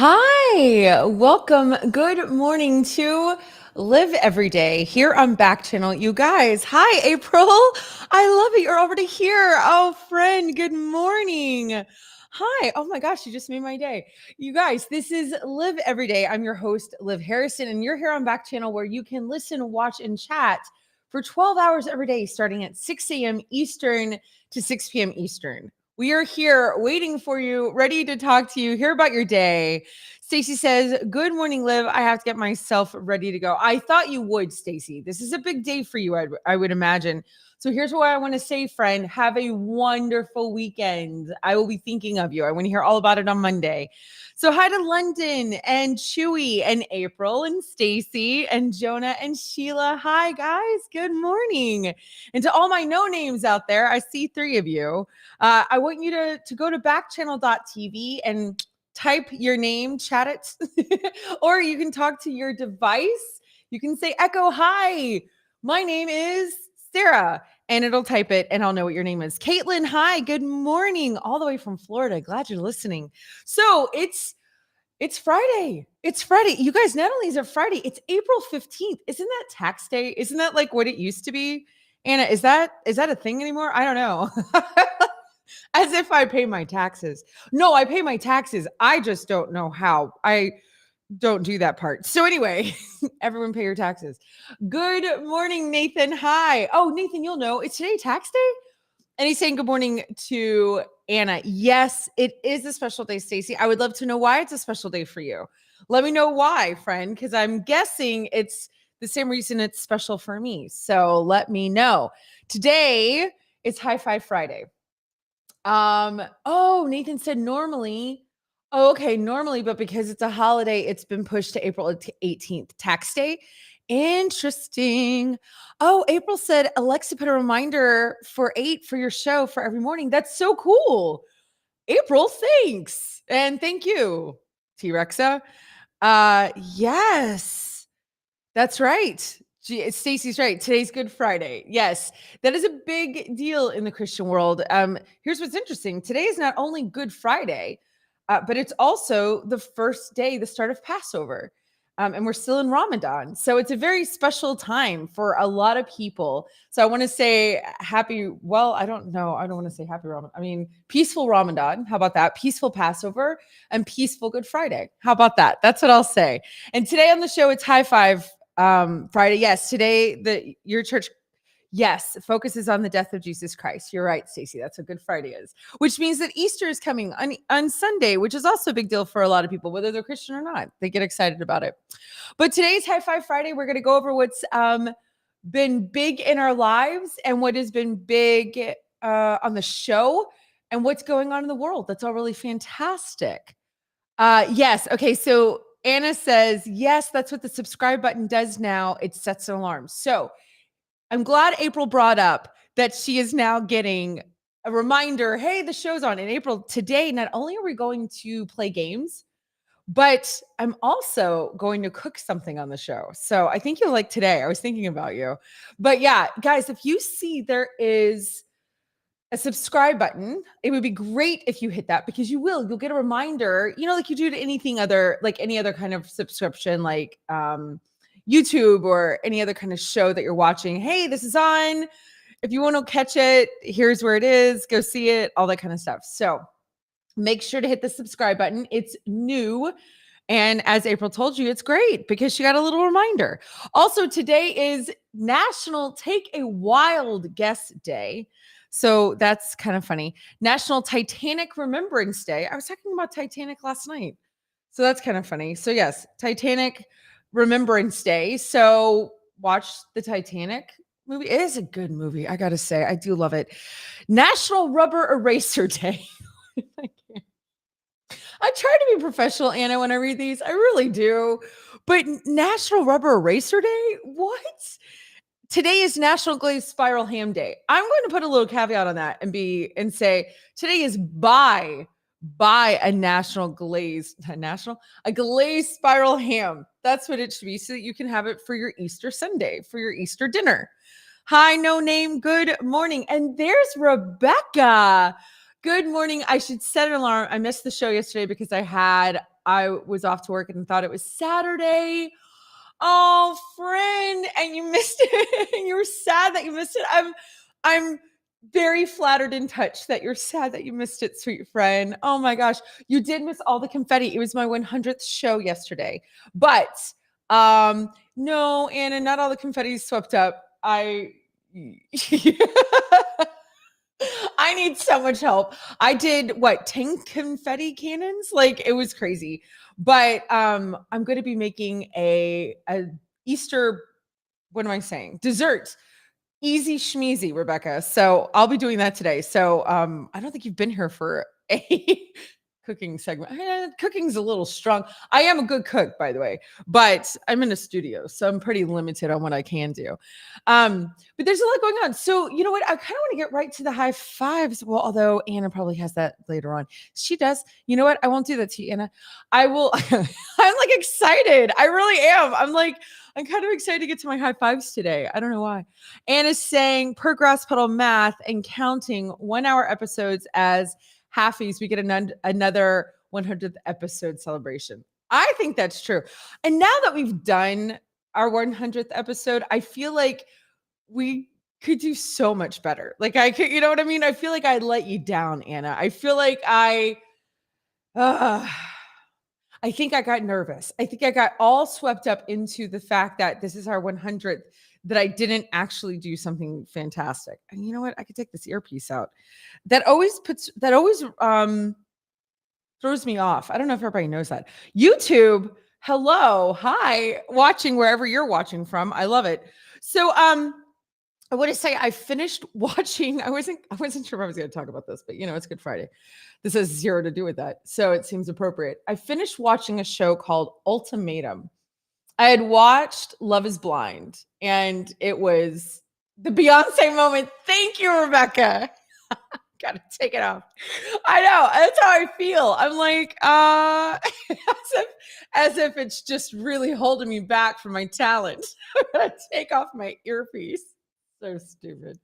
Hi, welcome. Good morning to Live Every Day here on Backchannel. You guys, hi, April. I love it. You're already here. Oh, friend, good morning. Hi. Oh my gosh, you just made my day. You guys, this is Live Every Day. I'm your host, Liv Harrison, and you're here on Backchannel where you can listen, watch, and chat for 12 hours every day, starting at 6 a.m. Eastern to 6 p.m. Eastern. We are here waiting for you, ready to talk to you, hear about your day. Stacy says, "Good morning, Liv. I have to get myself ready to go." I thought you would, Stacy. This is a big day for you, I would imagine. So here's what I want to say, friend. Have a wonderful weekend. I will be thinking of you. I want to hear all about it on Monday. So hi to London and Chewy and April and Stacy and Jonah and Sheila. Hi, guys. Good morning. And to all my no names out there, I see 3 of you. I want you to go to backchannel.tv and type your name, chat it, or you can talk to your device. You can say, Echo, hi, my name is Sarah, and it'll type it and I'll know what your name is. Caitlin, hi, good morning, all the way from Florida. Glad you're listening. So it's Friday. It's Friday. You guys, not only is it Friday, it's April 15th. Isn't that tax day? Isn't that like what it used to be? Anna, is that a thing anymore? I don't know. As if I pay my taxes. No, I pay my taxes. I just don't know how. I don't do that part. So anyway, everyone pay your taxes. Good morning, Nathan. Hi. Oh, Nathan, you'll know. Is today tax day? And he's saying good morning to Anna. Yes, it is a special day, Stacy. I would love to know why it's a special day for you. Let me know why, friend, because I'm guessing it's the same reason it's special for me. So let me know. Today is High Five Friday. Oh, Nathan said normally. Oh, okay, normally, but because it's a holiday, it's been pushed to April 18th, tax day. Interesting. Oh, April said, Alexa put a reminder for 8 for your show for every morning. That's so cool. April, thanks. And thank you, T-Rexa. Yes. That's right. Stacy's right. Today's Good Friday. Yes, that is a big deal in the Christian world. Here's what's interesting. Today is not only Good Friday, but it's also the first day, the start of Passover. And we're still in Ramadan. So it's a very special time for a lot of people. So I want to say I don't know. I don't want to say happy Ramadan. I mean, peaceful Ramadan. How about that? Peaceful Passover and peaceful Good Friday. How about that? That's what I'll say. And today on the show, it's High Five Friday. Yes, today your church, yes, focuses on the death of Jesus Christ. You're right, Stacey. That's what Good Friday is, which means that Easter is coming on Sunday, which is also a big deal for a lot of people, whether they're Christian or not. They get excited about it. But today's High Five Friday, we're going to go over what's been big in our lives and what has been big on the show and what's going on in the world. That's all really fantastic. Yes. Okay. So Anna says, yes, that's what the subscribe button does now. It sets an alarm. So I'm glad April brought up that she is now getting a reminder. Hey, the show's on. In April, today, not only are we going to play games, but I'm also going to cook something on the show. So I think you'll like today. I was thinking about you. But yeah, guys, if you see there is a subscribe button, it would be great if you hit that because you'll get a reminder, like you do to anything other, like any other kind of subscription, like YouTube or any other kind of show that you're watching. Hey, this is on. If you want to catch it, here's where it is. Go see it, all that kind of stuff. So make sure to hit the subscribe button. It's new. And as April told you, it's great because she got a little reminder. Also, today is National Take a Wild Guess Day. So that's kind of funny. National Titanic Remembrance Day. I was talking about Titanic last night. So that's kind of funny. So yes, Titanic Remembrance Day. So watch the Titanic movie. It is a good movie. I got to say, I do love it. National Rubber Eraser Day. I try to be professional, Anna, when I read these. I really do. But National Rubber Eraser Day? What? Today is National Glazed Spiral Ham Day. I'm going to put a little caveat on that and say today is buy a glazed spiral ham. That's what it should be, so that you can have it for your Easter Sunday, for your Easter dinner. Hi, no name. Good morning. And there's Rebecca. Good morning. I should set an alarm. I missed the show yesterday because I was off to work and thought it was Saturday. Oh, friend, and you missed it. And you were sad that you missed it. I'm very flattered and touched that you're sad that you missed it, sweet friend. Oh my gosh. You did miss all the confetti. It was my 100th show yesterday. But no, Anna, not all the confetti is swept up. I need so much help. I did what, 10 confetti cannons? Like it was crazy. But I'm going to be making a Easter, what am I saying? Dessert. Easy schmeezy, Rebecca. So I'll be doing that today. So I don't think you've been here for a cooking segment. Cooking's a little strong. I am a good cook, by the way, but I'm in a studio, so I'm pretty limited on what I can do. But there's a lot going on. So you know what? I kind of want to get right to the high fives. Well, although Anna probably has that later on. She does. You know what? I won't do that to you, Anna. I will. I'm like excited. I really am. I'm kind of excited to get to my high fives today. I don't know why. Anna's saying per grass pedal math and counting 1 hour episodes as halfies, we get another 100th episode celebration. I think that's true. And now that we've done our 100th episode, I feel like we could do so much better. Like I could, you know what I mean? I feel like I let you down, Anna. I feel like I think I got nervous. I think I got all swept up into the fact that this is our 100th, that I didn't actually do something fantastic. And you know what? I could take this earpiece out. That always throws me off. I don't know if everybody knows that. YouTube, hello, hi, watching wherever you're watching from. I love it. So I want to say I finished watching. I wasn't sure if I was going to talk about this, but you know, it's Good Friday. This has zero to do with that. So it seems appropriate. I finished watching a show called Ultimatum. I had watched Love is Blind, and it was the Beyonce moment. Thank you, Rebecca. Gotta take it off. I know. That's how I feel. I'm like, as if it's just really holding me back from my talent. I'm gonna take off my earpiece. So stupid.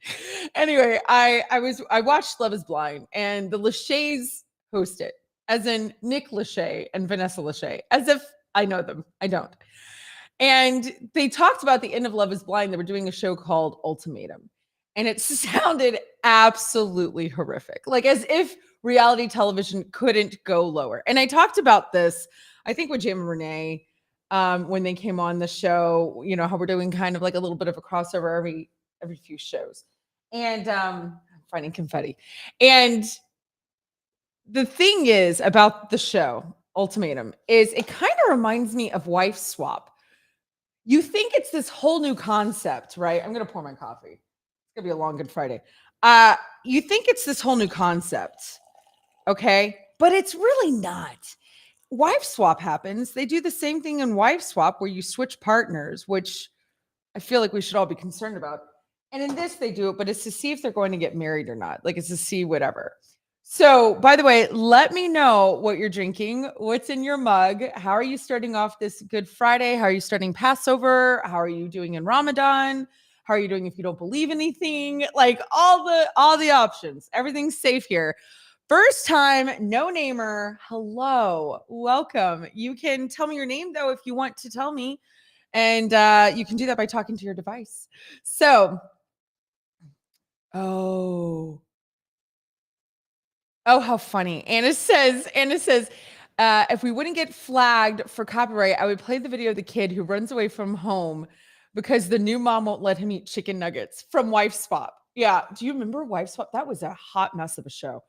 Anyway, I watched Love is Blind, and the Lachey's host it, as in Nick Lachey and Vanessa Lachey, as if I know them. I don't. And they talked about the end of Love is Blind. They were doing a show called Ultimatum. And it sounded absolutely horrific, like as if reality television couldn't go lower. And I talked about this, I think, with Jim and Renee when they came on the show, you know, how we're doing kind of like a little bit of a crossover every few shows. And I'm finding confetti. And the thing is about the show, Ultimatum, is it kind of reminds me of Wife Swap. You think it's this whole new concept, right? I'm going to pour my coffee. It's going to be a long Good Friday. You think it's this whole new concept, okay? But it's really not. Wife swap happens. They do the same thing in Wife Swap where you switch partners, which I feel like we should all be concerned about. And in this, they do it, but it's to see if they're going to get married or not. Like it's to see whatever. So, by the way, let me know what you're drinking. What's in your mug? How are you starting off this Good Friday? How are you starting Passover? How are you doing in Ramadan? How are you doing if you don't believe anything? Like all the options. Everything's safe here. First time, no namer. Hello, welcome. You can tell me your name though if you want to tell me, and you can do that by talking to your device. So, oh, how funny. Anna says, if we wouldn't get flagged for copyright, I would play the video of the kid who runs away from home because the new mom won't let him eat chicken nuggets from Wife Swap. Yeah. Do you remember Wife Swap? That was a hot mess of a show.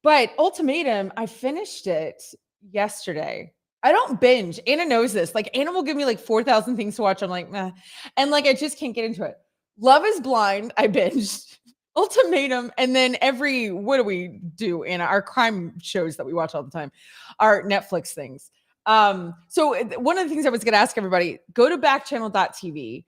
But Ultimatum, I finished it yesterday. I don't binge. Anna knows this. Like Anna will give me like 4,000 things to watch. I'm like, nah. And like, I just can't get into it. Love is Blind. I binged. Ultimatum, and then what do we do in our crime shows that we watch all the time, our Netflix things. So one of the things I was going to ask everybody, go to backchannel.tv.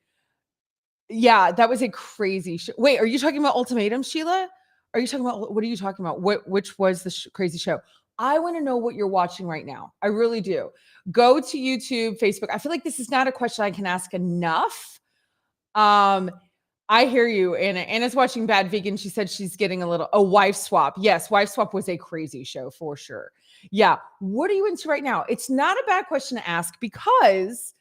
Yeah, that was a crazy show. Wait, are you talking about Ultimatum, Sheila? Are you talking about, what are you talking about? Which was the crazy show? I want to know what you're watching right now. I really do. Go to YouTube, Facebook. I feel like this is not a question I can ask enough. I hear you, Anna. Anna's watching Bad Vegan. She said she's getting a wife swap. Yes, wife swap was a crazy show for sure. Yeah. What are you into right now? It's not a bad question to ask because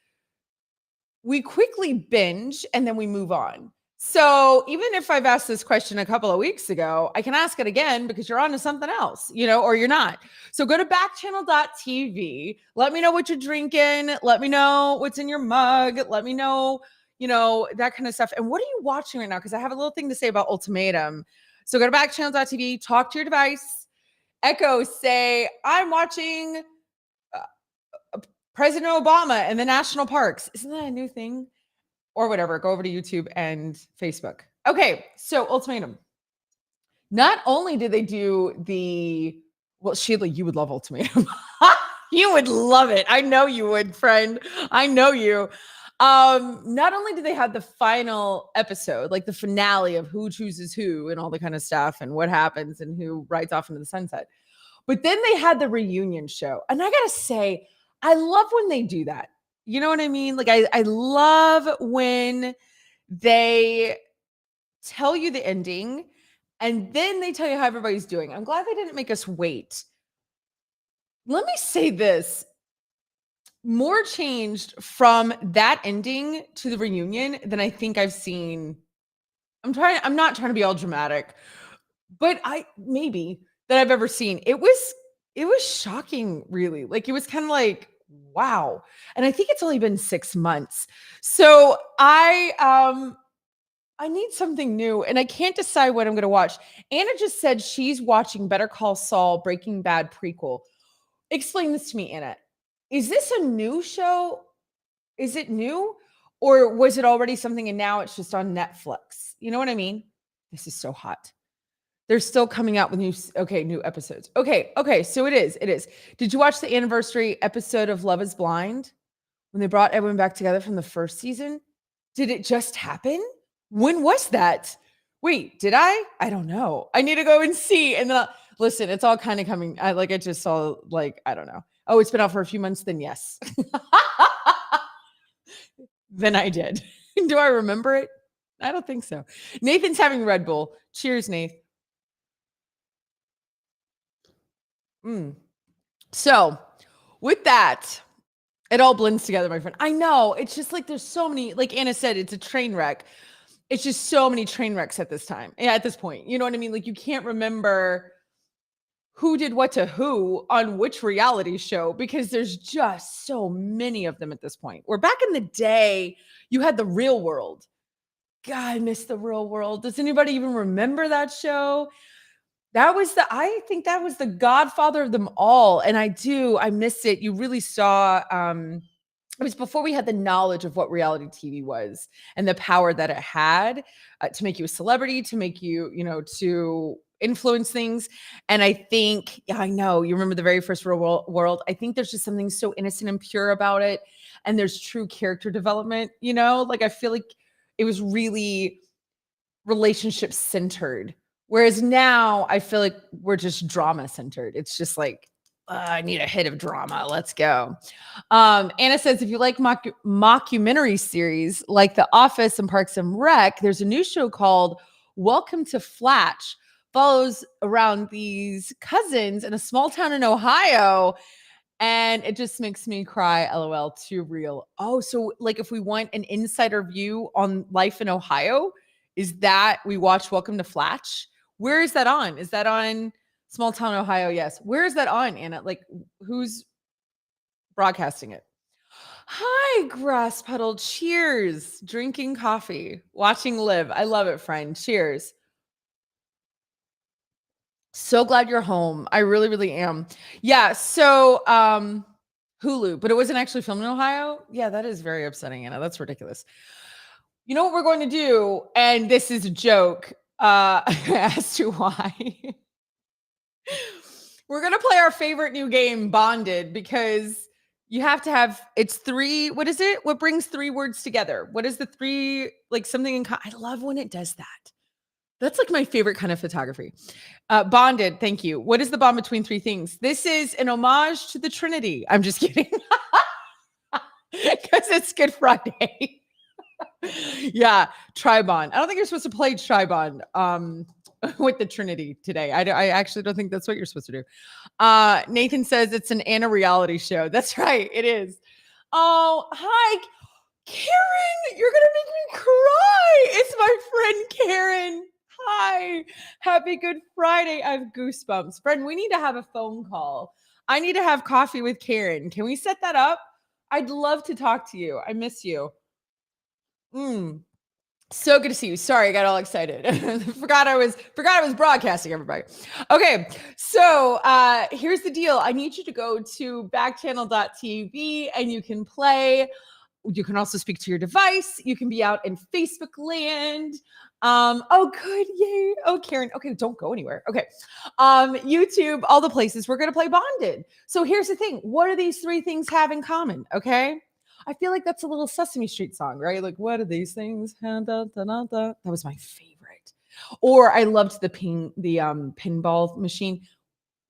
we quickly binge and then we move on. So even if I've asked this question a couple of weeks ago, I can ask it again because you're on to something else, or you're not. So go to backchannel.tv. Let me know what you're drinking. Let me know what's in your mug. Let me know, that kind of stuff. And what are you watching right now? Because I have a little thing to say about Ultimatum. So go to backchannel.tv, talk to your device, Echo, say, I'm watching President Obama and the national parks. Isn't that a new thing? Or whatever. Go over to YouTube and Facebook. Okay, so Ultimatum. Not only did they do Sheila, you would love Ultimatum. You would love it. I know you would, friend. I know you. Not only did they have the final episode, like the finale of who chooses who and all the kind of stuff and what happens and who rides off into the sunset, but then they had the reunion show. And I gotta say, I love when they do that. You know what I mean? Like I love when they tell you the ending and then they tell you how everybody's doing. I'm glad they didn't make us wait. Let me say this. More changed from that ending to the reunion than I think I've seen. I'm not trying to be all dramatic, but maybe that I've ever seen. It was shocking, really. Like it was kind of like, wow. And I think it's only been 6 months. So I need something new and I can't decide what I'm going to watch. Anna just said she's watching Better Call Saul Breaking Bad prequel. Explain this to me, Anna. Is this a new show? Is it new? Or was it already something and now it's just on Netflix? You know what I mean? This is so hot. They're still coming out with new episodes. Okay. So it is. Did you watch the anniversary episode of Love is Blind when they brought everyone back together from the first season? Did it just happen? When was that? Wait, did I? I don't know. I need to go and see. And then listen, it's all kind of coming. I just saw I don't know. Oh, it's been out for a few months. Then yes. Then I did. Do I remember it? I don't think so. Nathan's having Red Bull. Cheers, Nath. So with that, it all blends together, my friend. I know. It's just like there's so many, like Anna said, it's a train wreck. It's just so many train wrecks at this time. Yeah, at this point. You know what I mean? Like you can't remember who did what to who on which reality show because there's just so many of them at this point. Where back in the day, you had The Real World. God, I miss The Real World. Does anybody even remember that show? I think that was the godfather of them all. And I miss it. You really saw, it was before we had the knowledge of what reality TV was and the power that it had to make you a celebrity, to make you, to influence things. And I think, I know you remember the very first Real World. I think there's just something so innocent and pure about it. And there's true character development, I feel like it was really relationship centered. Whereas now I feel like we're just drama centered. It's just like, I need a hit of drama. Let's go. Anna says, if you like mockumentary series like The Office and Parks and Rec, there's a new show called Welcome to Flatch. Follows around these cousins in a small town in Ohio. And it just makes me cry. LOL, too real. Oh, so if we want an insider view on life in Ohio, is that we watch Welcome to Flatch? Where is that on? Is that on Small Town Ohio? Yes. Where is that on, Anna? Who's broadcasting it? Hi, Grass Puddle. Cheers. Drinking coffee. Watching Liv. I love it, friend. Cheers. So glad you're home. I really, really am. Yeah. So, Hulu, but it wasn't actually filmed in Ohio. Yeah, that is very upsetting, Anna. That's ridiculous. You know what we're going to do? And this is a joke as to why. We're going to play our favorite new game, Bonded, because you have to have, it's three. What is it? What brings three words together? What is the three, something in, I love when it does that. That's my favorite kind of photography. Bonded, thank you. What is the bond between three things? This is an homage to the Trinity. I'm just kidding. Because it's Good Friday. Yeah, Tribond. I don't think you're supposed to play Tribond with the Trinity today. I actually don't think that's what you're supposed to do. Nathan says it's an Anna reality show. That's right, it is. Oh, hi, Karen. You're gonna make me cry. It's my friend Karen. Hi, happy Good Friday. I have goosebumps. Friend, we need to have a phone call. I need to have coffee with Karen. Can we set that up? I'd love to talk to you. I miss you. So good to see you. Sorry, I got all excited. forgot I was broadcasting, everybody. Okay, so here's the deal. I need you to go to backchannel.tv and you can play. You can also speak to your device. You can be out in Facebook land. Oh, good. Yay. Oh, Karen. Okay, don't go anywhere. Okay. YouTube, all the places. We're gonna play Bonded. So here's the thing. What do these three things have in common? Okay. I feel like that's a little Sesame Street song, right? Like, what are these things? That was my favorite. Or I loved the pinball machine.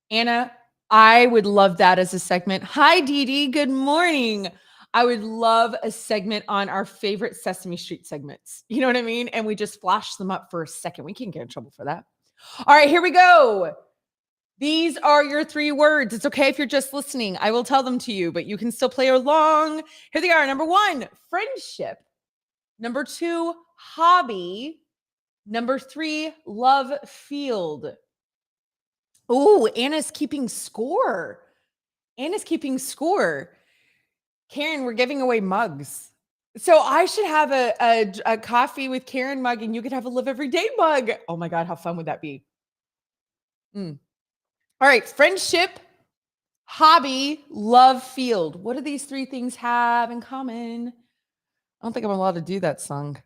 Anna, I would love that as a segment. Hi, Dee Dee. Good morning. I would love a segment on our favorite Sesame Street segments. You know what I mean? And we just flash them up for a second. We can't get in trouble for that. All right, here we go. These are your three words. It's okay if you're just listening. I will tell them to you, but you can still play along. Here they are. Number 1, friendship. Number 2, hobby. Number 3, love field. Oh, Anna's keeping score. Karen, we're giving away mugs. So I should have a coffee with Karen mug and you could have a Live Every Day mug. Oh my God, how fun would that be? All right, friendship, hobby, love field. What do these three things have in common? I don't think I'm allowed to do that song.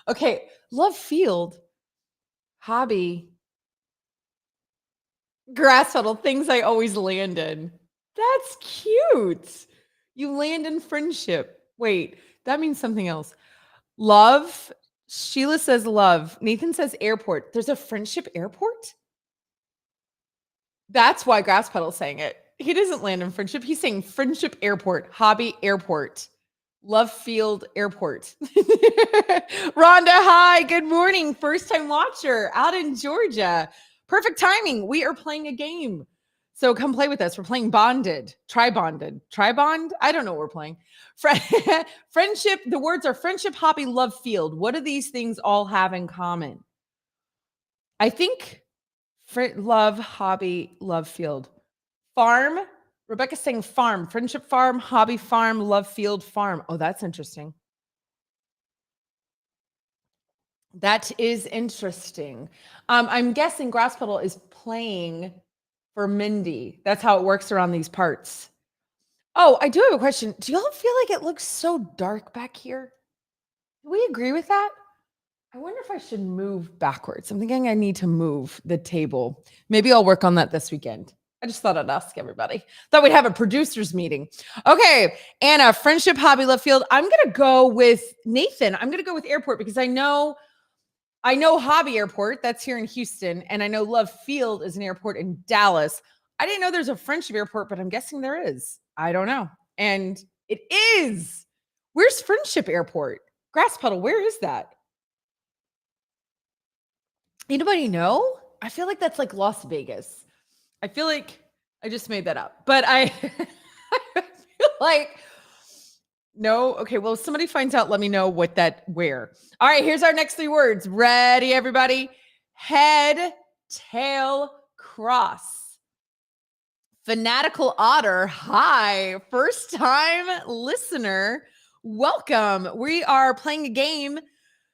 Okay, love field, hobby, grass huddle, things I always land in. That's cute. You land in friendship. Wait, that means something else. Love, Sheila says love. Nathan says airport. There's a friendship airport? That's why Grass Pedal's saying it. He doesn't land in friendship. He's saying friendship airport, hobby airport, love field airport. Rhonda, hi, good morning. First time watcher out in Georgia. Perfect timing. We are playing a game. So come play with us. We're playing Bonded, Tribond. I don't know what we're playing. Friendship, the words are friendship, hobby, love field. What do these things all have in common? I think love, hobby, love field. Farm. Rebecca's saying farm. Friendship farm, hobby farm, love field farm. Oh, that's interesting. That is interesting. I'm guessing Grass Pedal is playing for Mindy. That's how it works around these parts. Oh, I do have a question. Do y'all feel like it looks so dark back here? Do we agree with that? I wonder if I should move backwards. I'm thinking I need to move the table. Maybe I'll work on that this weekend. I just thought I'd ask everybody. Thought we'd have a producers meeting. Okay, Anna, friendship, hobby, love field. I'm gonna go with Nathan. I'm gonna go with airport because I know hobby airport. That's here in Houston, and I know love field is an airport in Dallas. I didn't know there's a friendship airport, but I'm guessing there is. I don't know, and it is. Where's friendship airport? Grass Puddle. Where is that? Anybody know? I feel like that's like Las Vegas. I feel like I just made that up, but I, I feel like no. Okay, well, if somebody finds out, let me know where. All right, here's our next three words. Ready, everybody? Head, tail, cross. Fanatical Otter. Hi, first time listener. Welcome. We are playing a game.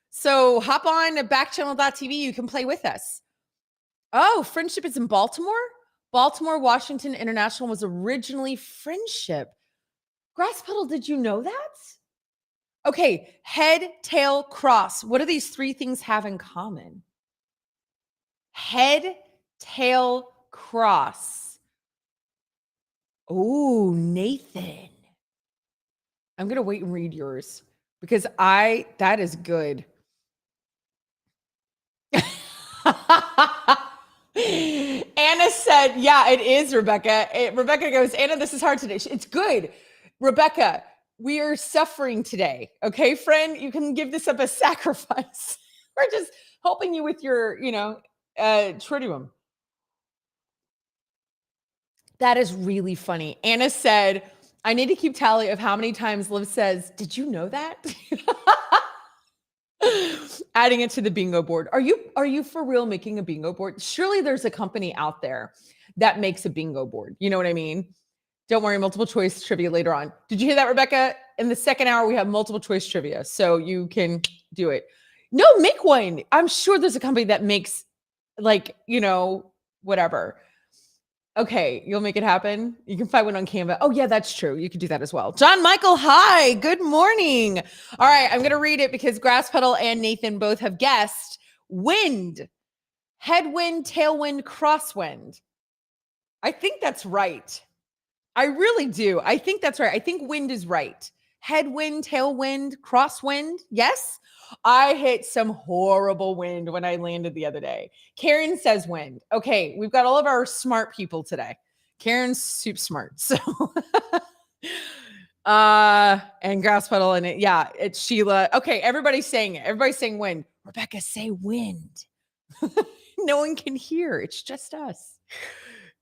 So hop on to backchannel.tv. You can play with us. Oh, friendship is in Baltimore? Baltimore Washington International was originally friendship. Grass Puddle, did you know that? Okay, head, tail, cross. What do these three things have in common? Head, tail, cross. Oh, Nathan. I'm going to wait and read yours because that is good. Anna said, yeah, it is, Rebecca. Rebecca goes, Anna, this is hard today. It's good. Rebecca, We are suffering today. Okay, friend, you can give this up as sacrifice. We're just helping you with your, tritium. That is really funny. Anna said, I need to keep tally of how many times Liv says, did you know that? Adding it to the bingo board. Are you for real making a bingo board? Surely there's a company out there that makes a bingo board. You know what I mean? Don't worry, multiple choice trivia later on. Did you hear that, Rebecca? In the second hour, we have multiple choice trivia, so you can do it. No, make one. I'm sure there's a company that makes whatever. Okay, you'll make it happen. You can find one on Canva. Oh, yeah, that's true. You could do that as well. John Michael, hi. Good morning. All right, I'm going to read it because Grass Pedal and Nathan both have guessed wind, headwind, tailwind, crosswind. I think that's right. I really do. I think that's right. I think wind is right. Headwind, tailwind, crosswind. Yes. I hit some horrible wind when I landed the other day. Karen says wind. Okay, we've got all of our smart people today. Karen's super smart. So and grass puddle and it's Sheila. Okay, everybody's saying it. Everybody's saying wind. Rebecca, say wind. No one can hear. It's just us.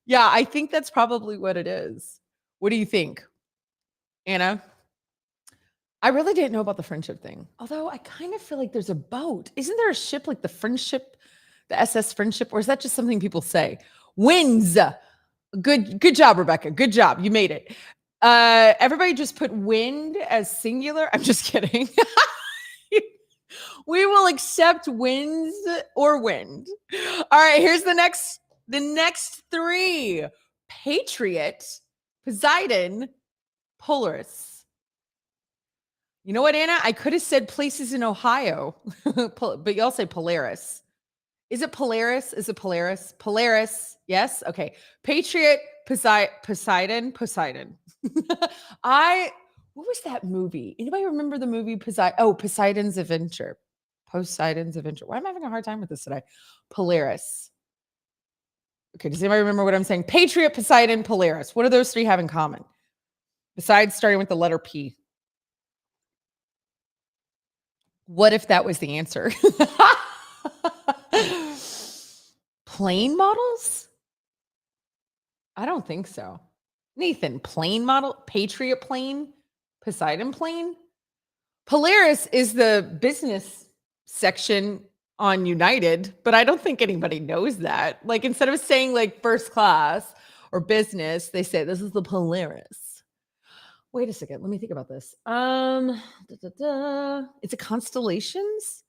Yeah, I think that's probably what it is. What do you think, Anna? I really didn't know about the friendship thing. Although I kind of feel like there's a boat. Isn't there a ship like the Friendship, the SS Friendship, or is that just something people say? Winds. Good job, Rebecca. Good job. You made it. Everybody just put wind as singular. I'm just kidding. We will accept winds or wind. All right, here's the next three. Patriot, Poseidon, Polaris. You know what, Anna? I could have said places in Ohio, but y'all say Polaris. Is it Polaris? Is it Polaris? Polaris. Yes. Okay. Patriot, Poseidon. What was that movie? Anybody remember the movie Poseidon? Oh, Poseidon's Adventure. Poseidon's Adventure. Why am I having a hard time with this today? Polaris. Okay. Does anybody remember what I'm saying? Patriot, Poseidon, Polaris. What do those three have in common? Besides starting with the letter P. What if that was the answer? Plane models? I don't think so. Nathan, plane model? Patriot plane? Poseidon plane? Polaris is the business section on United, but I don't think anybody knows that. Like instead of saying like first class or business, they say this is the Polaris. Wait a second. Let me think about this. It's a constellations.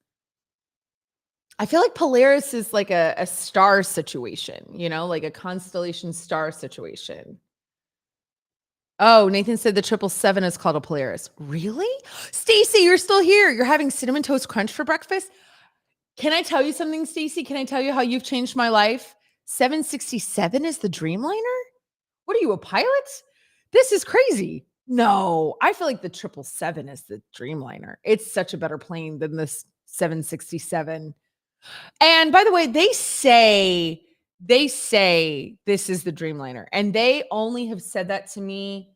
I feel like Polaris is like a star situation, like a constellation star situation. Oh, Nathan said the 777 is called a Polaris. Really? Stacy, you're still here. You're having cinnamon toast crunch for breakfast. Can I tell you something, Stacy? Can I tell you how you've changed my life? 767 is the Dreamliner? What are you, a pilot? This is crazy. No, I feel like the 777 is the Dreamliner. It's such a better plane than this 767. And by the way, they say this is the Dreamliner. And they only have said that to me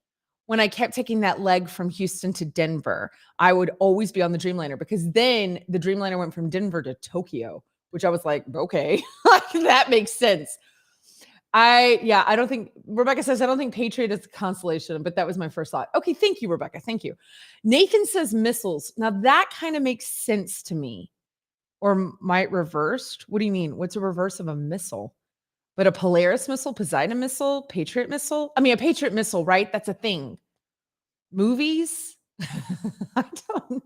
when I kept taking that leg from Houston to Denver. I would always be on the Dreamliner because then the Dreamliner went from Denver to Tokyo, which I was like, okay, that makes sense. I don't think Rebecca says, I don't think Patriot is a constellation, but that was my first thought. Okay. Thank you, Rebecca. Thank you. Nathan says missiles. Now that kind of makes sense to me. Or might reversed. What do you mean? What's a reverse of a missile? But a Polaris missile, Poseidon missile, Patriot missile? I mean, a Patriot missile, right? That's a thing. Movies? I don't know.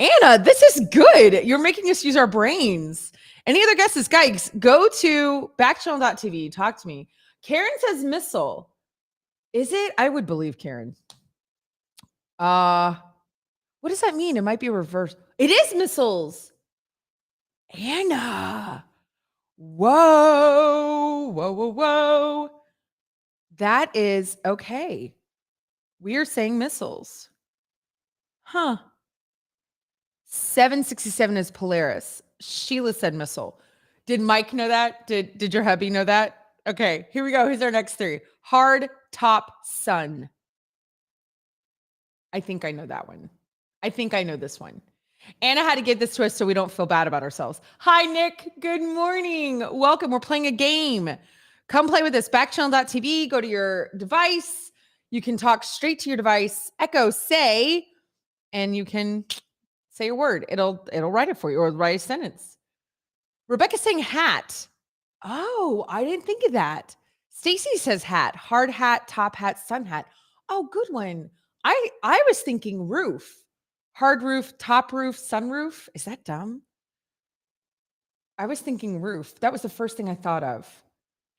Anna, this is good. You're making us use our brains. Any other guesses? Guys, go to backchannel.tv. Talk to me. Karen says missile. Is it? I would believe Karen. What does that mean? It might be a reverse. It is missiles. Anna. Whoa. That is okay. We are saying missiles. Huh. 767 is Polaris. Sheila said missile. Did Mike know that? Did your hubby know that? Okay, here we go. Here's our next three. Hard top sun. I think I know that one. I think I know this one. Anna had to give this to us so we don't feel bad about ourselves. Hi, Nick. Good morning. Welcome. We're playing a game. Come play with us. Backchannel.tv. Go to your device. You can talk straight to your device. Echo say, and you can say a word. It'll write it for you or write a sentence. Rebecca's saying hat. Oh, I didn't think of that. Stacy says hat. Hard hat, top hat, sun hat. Oh, good one. I was thinking roof. Hard roof, top roof, sunroof. Is that dumb? I was thinking roof. That was the first thing I thought of.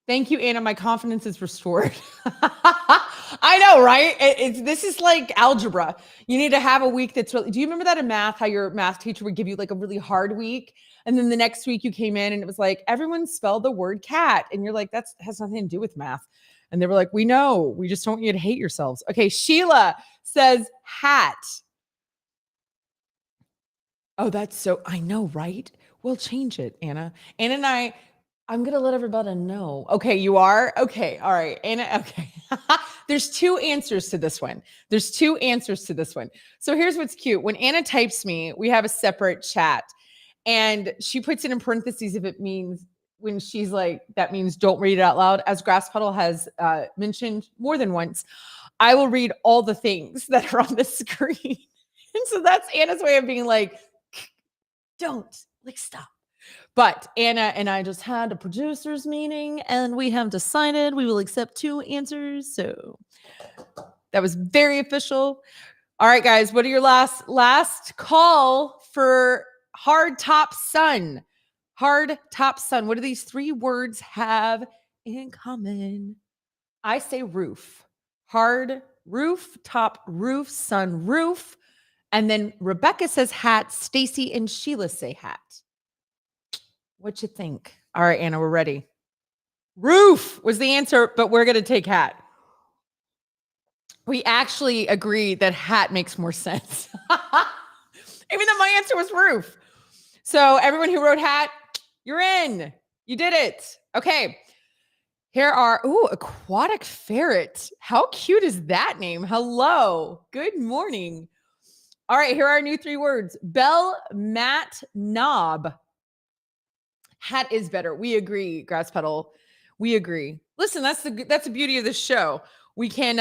Thank you, Anna. My confidence is restored. I know, right? This is like algebra. You need to have a week that's really. Do you remember that in math? How your math teacher would give you like a really hard week, and then the next week you came in and it was like everyone spelled the word cat, and you're like, that has nothing to do with math. And they were like, we know. We just don't want you to hate yourselves. Okay, Sheila says hat. Oh, that's so. I know, right? We'll change it, Anna. Anna and I'm going to let everybody know. Okay, you are? Okay, all right. Anna, okay. There's two answers to this one. So here's what's cute. When Anna types me, we have a separate chat. And she puts it in parentheses if it means, when she's like, that means don't read it out loud. As Grass Puddle has mentioned more than once, I will read all the things that are on the screen. And so that's Anna's way of being like, don't, like, stop. But Anna and I just had a producers meeting and we have decided we will accept two answers. So that was very official. All right, guys, what are your last call for hard top sun? Hard top sun. What do these three words have in common? I say roof. Hard roof, top roof, sun roof. And then Rebecca says hat. Stacy and Sheila say hat. What you think? All right, Anna, we're ready. Roof was the answer, but we're going to take hat. We actually agree that hat makes more sense. Even though my answer was roof. So everyone who wrote hat, you're in. You did it. Okay. Here are, aquatic ferret. How cute is that name? Hello. Good morning. All right, here are our new three words. Bell, mat, knob. Hat is better. We agree, Grass Petal. We agree. Listen, that's the beauty of this show. We can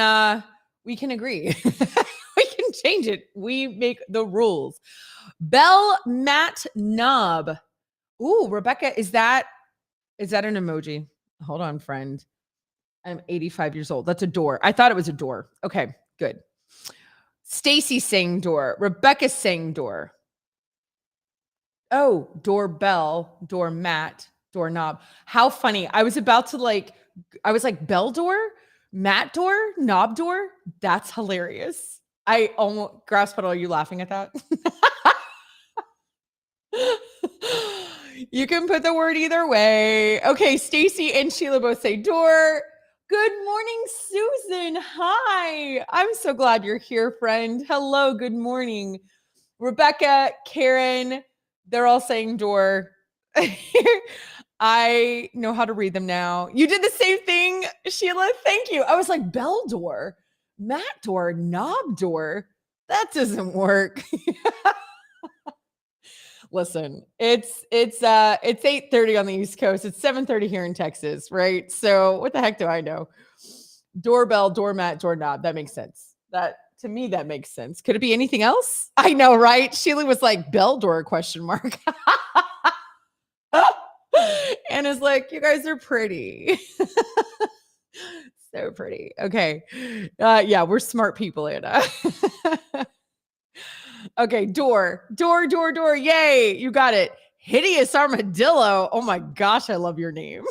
agree. We can change it. We make the rules. Bell, mat, knob. Ooh, Rebecca, is that an emoji? Hold on, friend. I'm 85 years old. That's a door. I thought it was a door. Okay, good. Stacy saying door. Rebecca saying door. Oh, doorbell, doormat, doorknob. How funny. I was like, bell door, mat door, knob door. That's hilarious. I almost, Grass Puddle, are you laughing at that? You can put the word either way. Okay, Stacy and Sheila both say door. Good morning, Susan. Hi. I'm so glad you're here, friend. Hello, good morning. Rebecca, Karen, they're all saying door. I know how to read them now. You did the same thing, Sheila. Thank you. I was like, bell door, mat door, knob door. That doesn't work. Listen, it's 8:30 on the East Coast. It's 7:30 here in Texas, right? So what the heck do I know? Doorbell, doormat, doorknob. That makes sense. To me, that makes sense. Could it be anything else? I know, right? Sheila was like, bell door, question mark. Anna's like, you guys are pretty. So pretty. Okay. Yeah, we're smart people, Anna. Okay, door. Yay, you got it. Hideous armadillo. Oh my gosh, I love your name.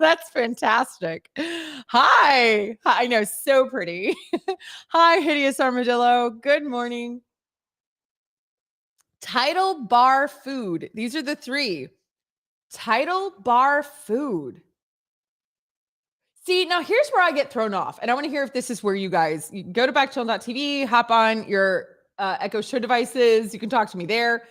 That's fantastic. Hi. I know, so pretty. Hi, hideous armadillo. Good morning. Title bar food. These are the three. Title bar food. See, now here's where I get thrown off. And I want to hear if this is where you go to backchannel.tv, hop on your Echo Show devices. You can talk to me there.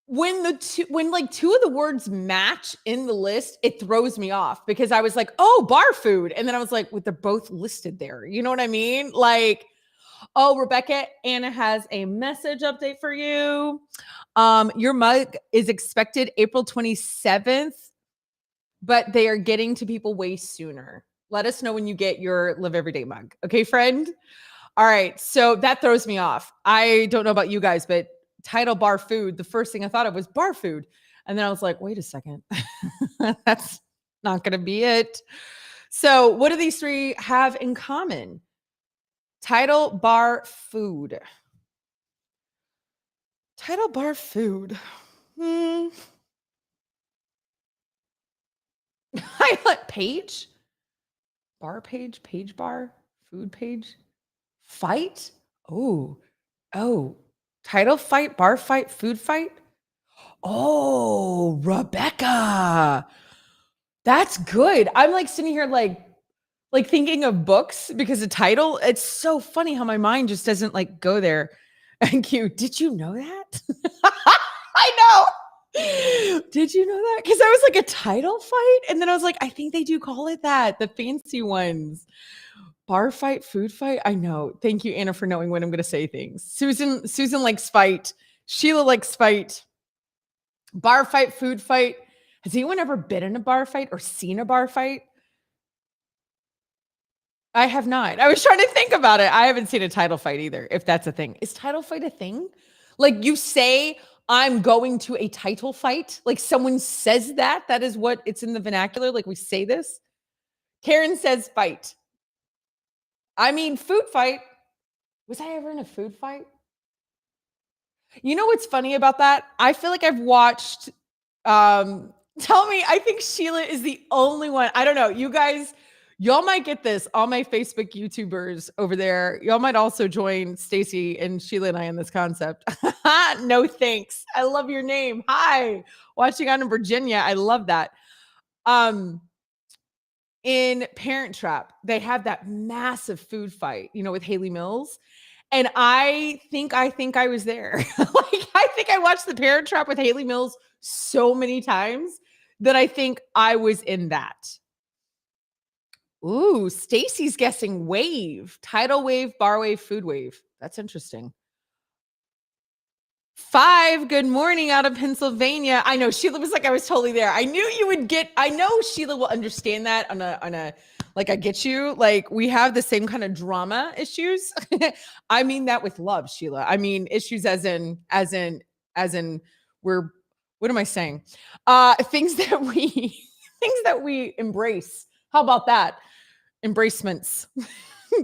When two of the words match in the list, it throws me off because I was like, oh, bar food. And then I was like, well, they're both listed there. You know what I mean? Like, Oh, Rebecca, Anna has a message update for you. Your mug is expected April 27th, but they are getting to people way sooner. Let us know when you get your Live Everyday mug. Okay, friend? All right. So that throws me off. I don't know about you guys, but title bar food, the first thing I thought of was bar food. And then I was like, wait a second. That's not going to be it. So, what do these three have in common? Title bar food. Title bar food. Hmm. I like page, bar page, page bar, food page, fight. Oh, oh, title fight, bar fight, food fight. Oh, Rebecca. That's good. I'm like sitting here like thinking of books because the title, it's so funny how my mind just doesn't like go there. And cute. Did you know that? I know. Did you know that? Because I was like a title fight. And then I was like, I think they do call it that, the fancy ones. Bar fight, food fight. I know. Thank you, Anna, for knowing when I'm gonna say things. Susan likes fight. Sheila likes fight. Bar fight, food fight. Has anyone ever been in a bar fight or seen a bar fight? I have not. I was trying to think about it. I haven't seen a title fight either, if that's a thing. Is title fight a thing? Like you say, I'm going to a title fight? Like someone says that? That is what it's in the vernacular? Like we say this? Karen says fight. I mean, food fight. Was I ever in a food fight? You know what's funny about that? I feel like I've watched tell me, I think Sheila is the only one. I don't know. You guys, y'all might get this. All my Facebook YouTubers over there, y'all might also join Stacy and Sheila and I in this concept. No thanks. I love your name. Hi. Watching out in Virginia. I love that. Um in Parent Trap, they have that massive food fight, you know, with Haley Mills. And I think I was there. Like I think I watched The Parent Trap with Haley Mills so many times that I think I was in that. Ooh, Stacy's guessing wave. Tidal wave, bar wave, food wave. That's interesting. 5, good morning out of Pennsylvania. I know Sheila was like, I was totally there. I knew you would get, I know Sheila will understand that on a, like I get you. Like we have the same kind of drama issues. I mean that with love, Sheila. I mean issues as in we're, what am I saying? Things that we, things that we embrace. How about that? Embracements.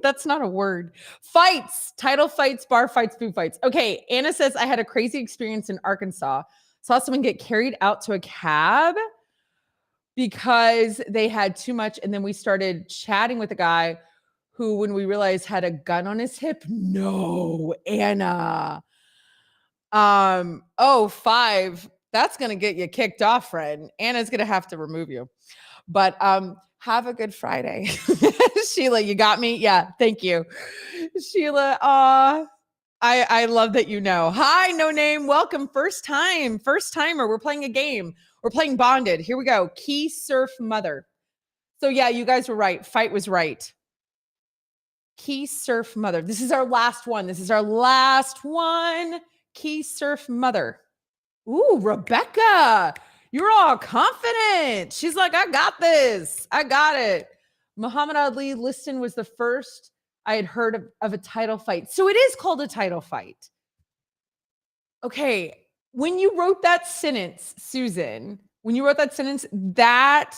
That's not a word. Fights, title fights, bar fights, food fights. Okay, Anna says I had a crazy experience in Arkansas. Saw someone get carried out to a cab because they had too much, and then we started chatting with a guy who, when we realized, had a gun on his hip. No, Anna. Oh, 5. That's gonna get you kicked off, friend. Anna's gonna have to remove you. But have a good Friday. Sheila, you got me? Yeah, thank you. Sheila, I love that you know. Hi, no name. Welcome. First timer. We're playing a game. We're playing Bonded. Here we go. Key surf mother. So yeah, you guys were right. Fight was right. Key surf mother. This is our last one. Key surf mother. Ooh, Rebecca, you're all confident. She's like, I got this. I got it. Muhammad Ali Liston was the first I had heard of a title fight. So it is called a title fight. Okay. When you wrote that sentence, Susan, that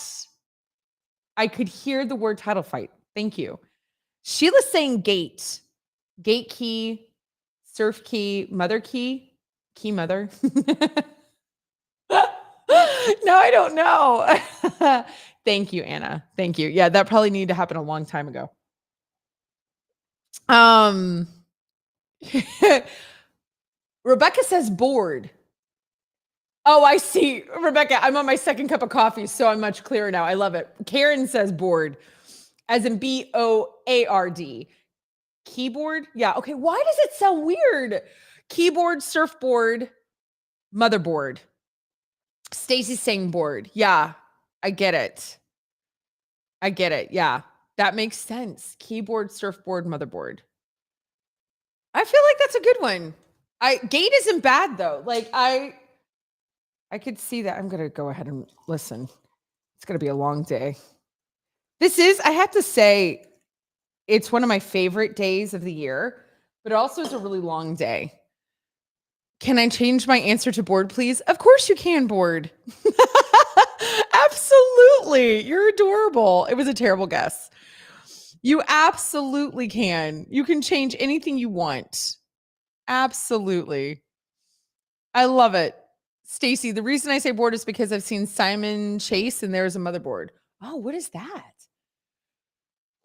I could hear the word title fight. Thank you. Sheila's saying gate, gate key, surf key, mother key, key mother. No, I don't know. Thank you, Anna. Thank you. Yeah, that probably needed to happen a long time ago. Um Rebecca says bored. Oh, I see. Rebecca, I'm on my second cup of coffee, so I'm much clearer now. I love it. Karen says board, as in BOARD. Keyboard? Yeah. Okay. Why does it sound weird? Keyboard, surfboard, motherboard. Stacy's saying board. Yeah, I get it. I get it. Yeah, that makes sense. Keyboard, surfboard, motherboard. like that's a good one. Gate isn't bad though. Like I could see that. I'm gonna go ahead and listen. It's gonna be a long day. I have to say, it's one of my favorite days of the year, but it also is a really long day. Can I change my answer to bored, please? Of course you can, bored. Absolutely. You're adorable. It was a terrible guess. You absolutely can. You can change anything you want. Absolutely. I love it. Stacy, the reason I say bored is because I've seen Simon Chase and there's a motherboard. Oh, what is that?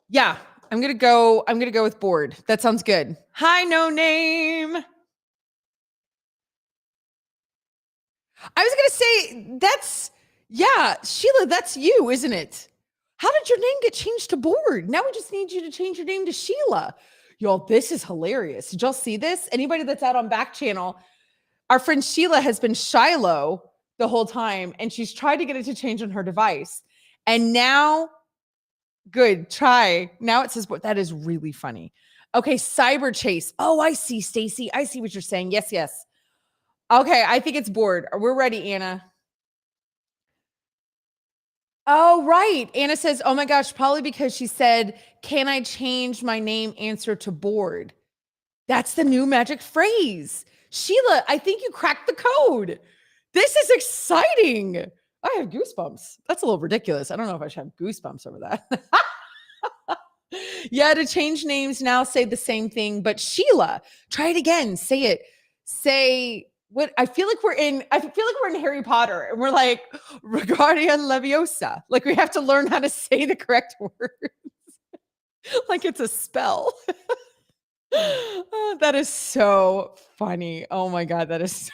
Yeah, I'm going to go with bored. That sounds good. Hi, no name. I was going to say Sheila, that's you, isn't it? How did your name get changed to bored? Now we just need you to change your name to Sheila. Y'all, this is hilarious. Did y'all see this? Anybody that's out on Backchannel, our friend Sheila has been Shiloh the whole time, and she's tried to get it to change on her device. And now, good, try. Now it says, that is really funny. Okay, Cyber Chase. Oh, I see, Stacy. I see what you're saying. Yes, yes. Okay, I think it's bored. We're ready, Anna. Oh, right. Anna says, oh my gosh, probably because she said, can I change my name answer to bored? That's the new magic phrase. Sheila, I think you cracked the code. This is exciting. I have goosebumps. That's a little ridiculous. I don't know if I should have goosebumps over that. Yeah, to change names now, say the same thing, but Sheila, try it again. Say it. Say what I feel like we're in Harry Potter and we're like Regardian Leviosa. Like we have to learn how to say the correct words. Like it's a spell. Oh, that is so funny. Oh my God, that is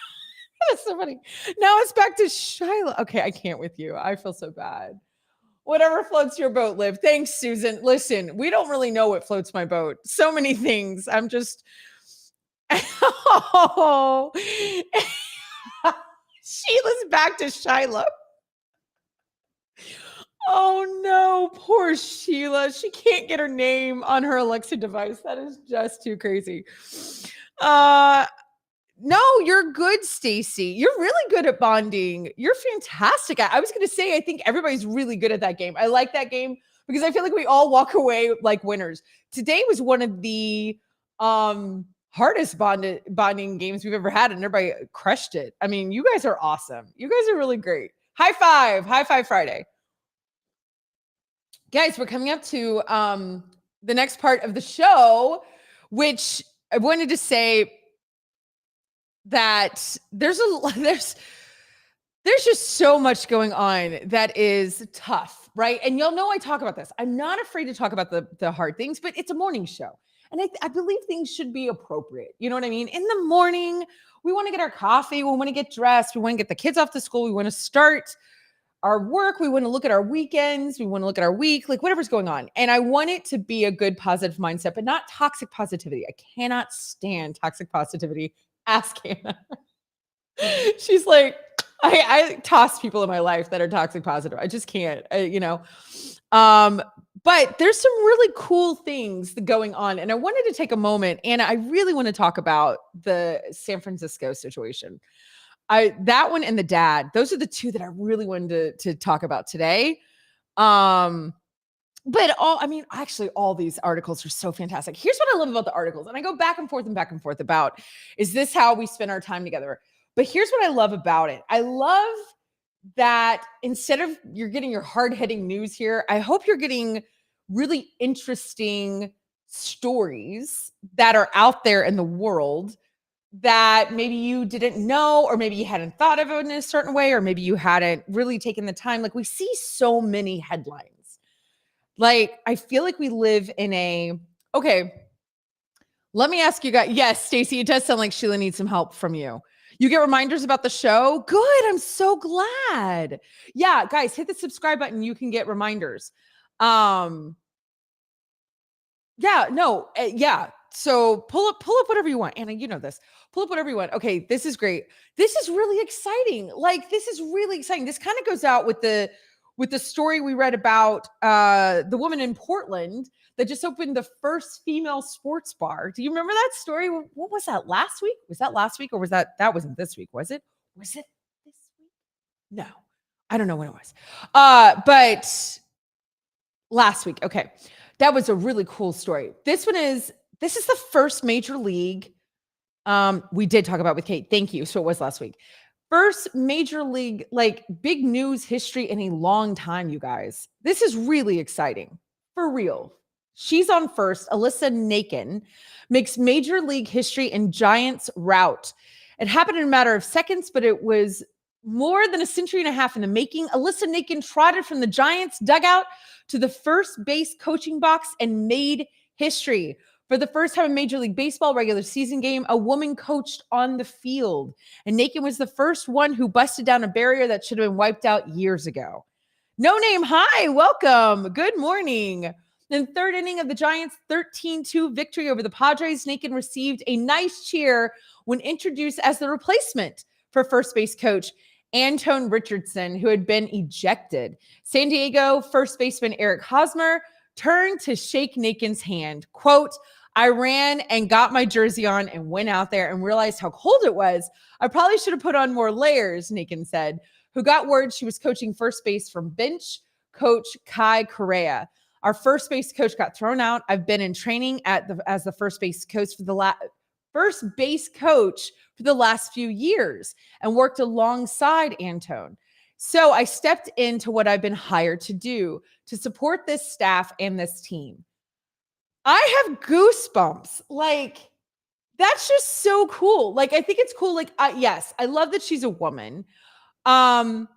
so funny. Now it's back to Shiloh. Okay, I can't with you. I feel so bad. Whatever floats your boat, Liv. Thanks, Susan. Listen, we don't really know what floats my boat. So many things. I'm just. Oh. Sheila's back to Shiloh. Oh no, poor Sheila. She can't get her name on her Alexa device. That is just too crazy. No, you're good, Stacy. You're really good at bonding. You're fantastic. I was going to say, I think everybody's really good at that game. I like that game because I feel like we all walk away like winners. Today was one of the hardest bonding games we've ever had, and everybody crushed it. I mean, you guys are awesome. You guys are really great. High five Friday. Guys, we're coming up to the next part of the show, which I wanted to say that there's just so much going on that is tough, right? And y'all know I talk about this. I'm not afraid to talk about the hard things, but it's a morning show. And I believe things should be appropriate. You know what I mean? In the morning, we want to get our coffee. We want to get dressed. We want to get the kids off to school. We want to start our work. We want to look at our weekends. We want to look at our week, like whatever's going on. And I want it to be a good, positive mindset, but not toxic positivity. I cannot stand toxic positivity. Ask Hannah. She's like, I toss people in my life that are toxic positive. I just can't, but there's some really cool things going on. And I wanted to take a moment, and I really want to talk about the San Francisco situation. That one and the dad, those are the two that I really wanted to talk about today. But all these articles are so fantastic. Here's what I love about the articles. And I go back and forth about, is this how we spend our time together? But here's what I love about it. I love that instead of you're getting your hard-hitting news here, I hope you're getting really interesting stories that are out there in the world that maybe you didn't know, or maybe you hadn't thought of it in a certain way, or maybe you hadn't really taken the time. Like we see so many headlines. Like, I feel like we live in okay, let me ask you guys. Yes, Stacy, it does sound like Sheila needs some help from you. You get reminders about the show? Good. I'm so glad. Yeah, guys, hit the subscribe button. You can get reminders. Yeah. So pull up whatever you want. Anna, you know this. Pull up whatever you want. Okay, this is great. This is really exciting. This kind of goes out with the story we read about the woman in Portland that just opened the first female sports bar. Do you remember that story? What was that, last week? Was that last week, or was that wasn't this week, was it? Was it this week? No. I don't know when it was. But last week. Okay. That was a really cool story. This is the first major league we did talk about with Kate. Thank you. So it was last week. First major league, like big news history in a long time, you guys. This is really exciting. For real. She's on first. Alyssa Nakin makes major league history in Giants route. It happened in a matter of seconds, but it was more than a century and a half in the making. Alyssa Nakin trotted from the Giants dugout to the first base coaching box and made history. For the first time in Major League Baseball regular season game, a woman coached on the field. And Nakin was the first one who busted down a barrier that should have been wiped out years ago. No Name, hi, welcome. Good morning. In the third inning of the Giants' 13-2 victory over the Padres, Nakin received a nice cheer when introduced as the replacement for first base coach Antone Richardson, who had been ejected. San Diego first baseman Eric Hosmer turned to shake Nakin's hand. Quote, I ran and got my jersey on and went out there and realized how cold it was. I probably should have put on more layers, Nakin said, who got word she was coaching first base from bench coach Kai Correa. Our first base coach got thrown out. I've been in training as the first base coach for the last few years and worked alongside Antone. So I stepped into what I've been hired to do to support this staff and this team. I have goosebumps. Like, that's just so cool. Like, I think it's cool. Like, yes, I love that she's a woman. But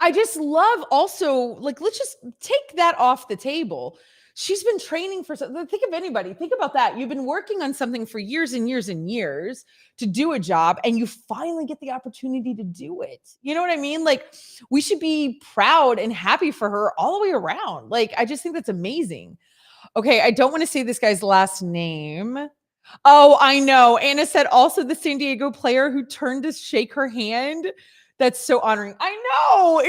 I just love also, like, let's just take that off the table. She's been training for something. Think of anybody. Think about that. You've been working on something for years and years and years to do a job, and you finally get the opportunity to do it. You know what I mean? Like, we should be proud and happy for her all the way around. Like, I just think that's amazing. Okay, I don't want to say this guy's last name. Oh, I know. Anna said also the San Diego player who turned to shake her hand. That's so honoring. I know.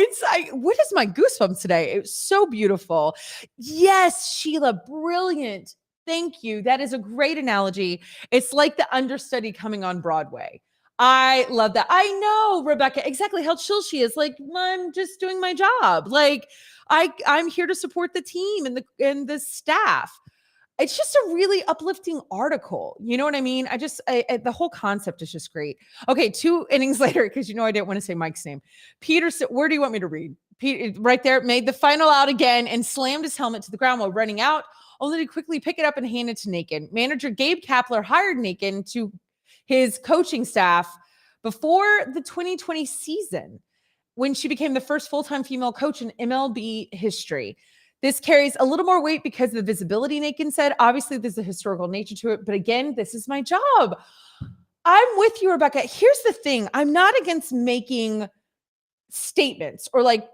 What is my goosebumps today? It was so beautiful. Yes, Sheila, brilliant. Thank you. That is a great analogy. It's like the understudy coming on Broadway. I love that. I know, Rebecca, exactly how chill she is. Like, I'm just doing my job. Like, I'm here to support the team and the staff. It's just a really uplifting article. You know what I mean? The whole concept is just great. Okay, 2 innings later, because I didn't want to say Mike's name. Peterson, where do you want me to read? Right there, made the final out again and slammed his helmet to the ground while running out, only to quickly pick it up and hand it to Nakin. Manager Gabe Kapler hired Nakin to his coaching staff before the 2020 season, when she became the first full-time female coach in MLB history. This carries a little more weight because of the visibility, Nakin said. Obviously, there's a historical nature to it, but again, this is my job. I'm with you, Rebecca. Here's the thing. I'm not against making statements or like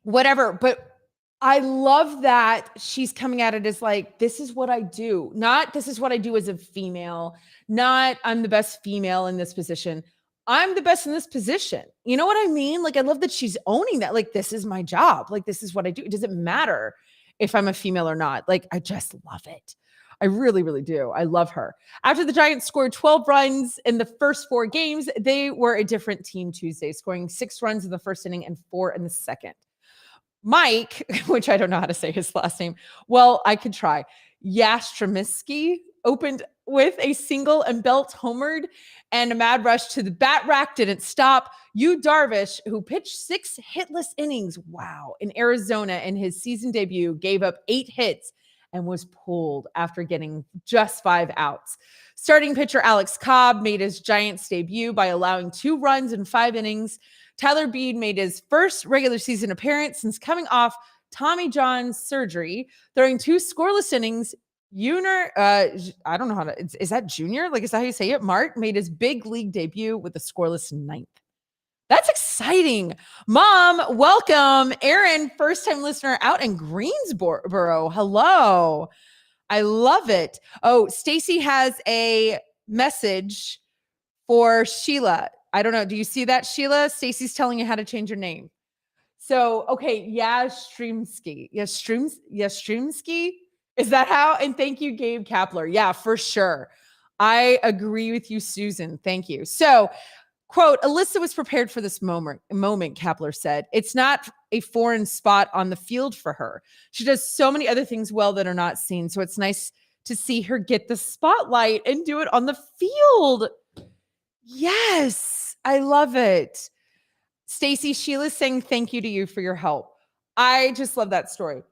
whatever, but I love that she's coming at it as like, this is what I do. Not this is what I do as a female, not I'm the best female in this position. I'm the best in this position. You know what I mean? Like, I love that she's owning that. Like, this is my job. Like, this is what I do. It doesn't matter if I'm a female or not. Like, I just love it. I really, really do. I love her. After the Giants scored 12 runs in the first 4 games, they were a different team Tuesday, scoring 6 runs in the first inning and 4 in the second. Mike, which I don't know how to say his last name. Well, I could try. Yastrzemski opened with a single and Belt homered, and a mad rush to the bat rack didn't stop. Yu Darvish, who pitched 6 hitless innings, in Arizona in his season debut, gave up 8 hits and was pulled after getting just 5 outs. Starting pitcher Alex Cobb made his Giants debut by allowing 2 runs in 5 innings. Tyler Beede made his first regular season appearance since coming off Tommy John surgery, throwing 2 scoreless innings. I don't know how to, is that Junior? Like, is that how you say it? Mart made his big league debut with a scoreless 9th. That's exciting. Mom, welcome. Aaron, first-time listener out in Greensboro. Hello. I love it. Oh, Stacy has a message for Sheila. I don't know. Do you see that, Sheila? Stacy's telling you how to change your name. So, okay, yeah, Streamski. Streamski. Is that how? And thank you, Gabe Kapler. Yeah, for sure. I agree with you, Susan. Thank you. So, quote, Alyssa was prepared for this moment, Kapler said. It's not a foreign spot on the field for her. She does so many other things well that are not seen. So it's nice to see her get the spotlight and do it on the field. Yes, I love it. Stacy, Sheila's saying thank you to you for your help. I just love that story.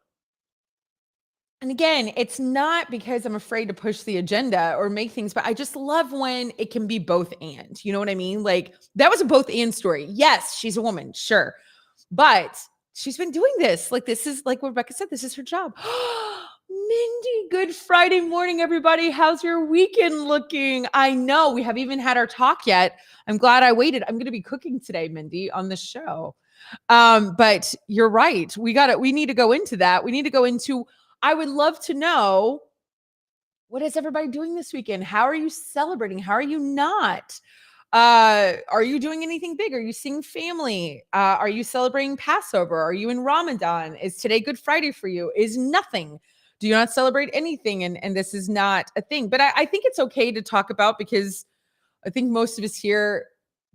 And again, it's not because I'm afraid to push the agenda or make things, but I just love when it can be both and. You know what I mean? Like that was a both and story. Yes, she's a woman, sure. But she's been doing this. Like this is like Rebecca said, this is her job. Mindy, good Friday morning, everybody. How's your weekend looking? I know we haven't even had our talk yet. I'm glad I waited. I'm going to be cooking today, Mindy, on the show. But you're right. We need to go into that. We need to go into, I would love to know, what is everybody doing this weekend? How are you celebrating? How are you not? Are you doing anything big? Are you seeing family? Are you celebrating Passover? Are you in Ramadan? Is today Good Friday for you? Is nothing? Do you not celebrate anything? And this is not a thing. But I think it's okay to talk about because I think most of us here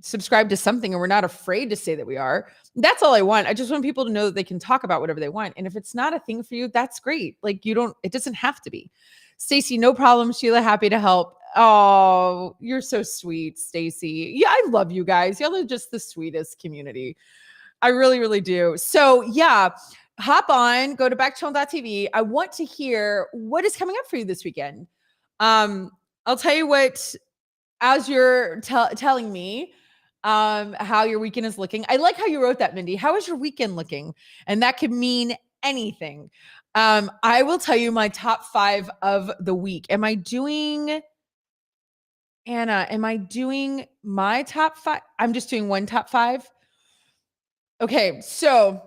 subscribe to something and we're not afraid to say that we are. That's all I want. I just want people to know that they can talk about whatever they want. And if it's not a thing for you, that's great. Like it doesn't have to be. Stacy, no problem. Sheila, happy to help. Oh, you're so sweet, Stacy. Yeah, I love you guys. Y'all are just the sweetest community. I really, really do. So yeah, hop on, go to backchannel.tv. I want to hear what is coming up for you this weekend. I'll tell you what, as you're telling me how your weekend is looking. I like how you wrote that, Mindy. How is your weekend looking? And that could mean anything. I will tell you my top 5 of the week. Am I doing my top 5? I'm just doing one top 5. Okay, so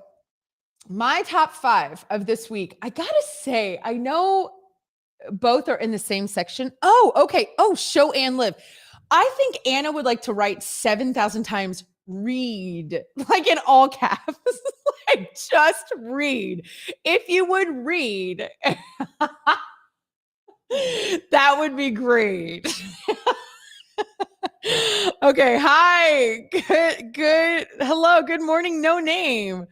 my top 5 of this week, I gotta say, I know both are in the same section. Oh, okay. Oh, show and live. I think Anna would like to write 7,000 times read, like in all caps. Like just read. If you would read, that would be great. Okay. Hi. Good. Hello. Good morning. No name.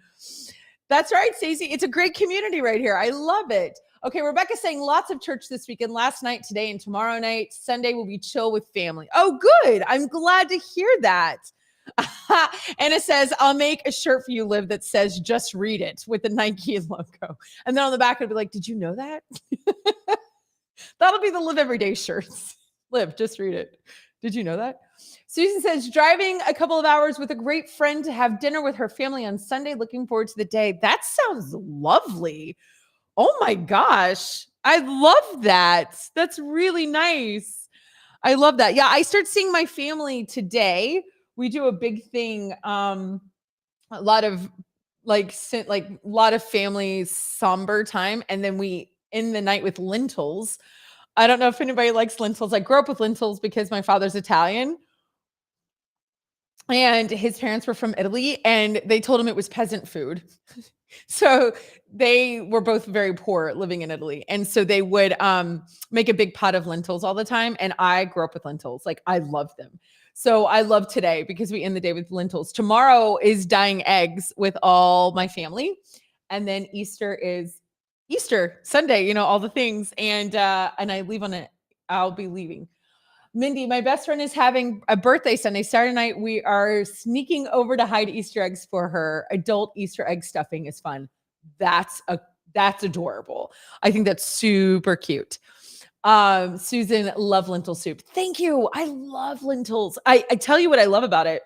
That's right, Stacey. It's a great community right here. I love it. Okay, Rebecca's saying lots of church this weekend, last night, today, and tomorrow night. Sunday will be chill with family. Oh, good. I'm glad to hear that. Anna says, I'll make a shirt for you, Liv, that says just read it with the Nike logo. And then on the back, it'll be like, did you know that? That'll be the Liv Every Day shirts. Liv, just read it. Did you know that? Susan says, driving a couple of hours with a great friend to have dinner with her family on Sunday. Looking forward to the day. That sounds lovely. Oh my gosh. I love that. That's really nice. I love that. Yeah, I start seeing my family today. We do a big thing. A lot of family somber time. And then we end the night with lentils. I don't know if anybody likes lentils. I grew up with lentils because my father's Italian. And his parents were from Italy and they told him it was peasant food. So they were both very poor living in Italy. And so they would make a big pot of lentils all the time. And I grew up with lentils. Like I love them. So I love today because we end the day with lentils. Tomorrow is dyeing eggs with all my family. And then Easter is Easter Sunday, all the things. And I leave on it. I'll be leaving. Mindy, my best friend is having a birthday Sunday. Saturday night, we are sneaking over to hide Easter eggs for her. Adult Easter egg stuffing is fun. That's adorable. I think that's super cute. Susan, love lentil soup. Thank you. I love lentils. I tell you what I love about it.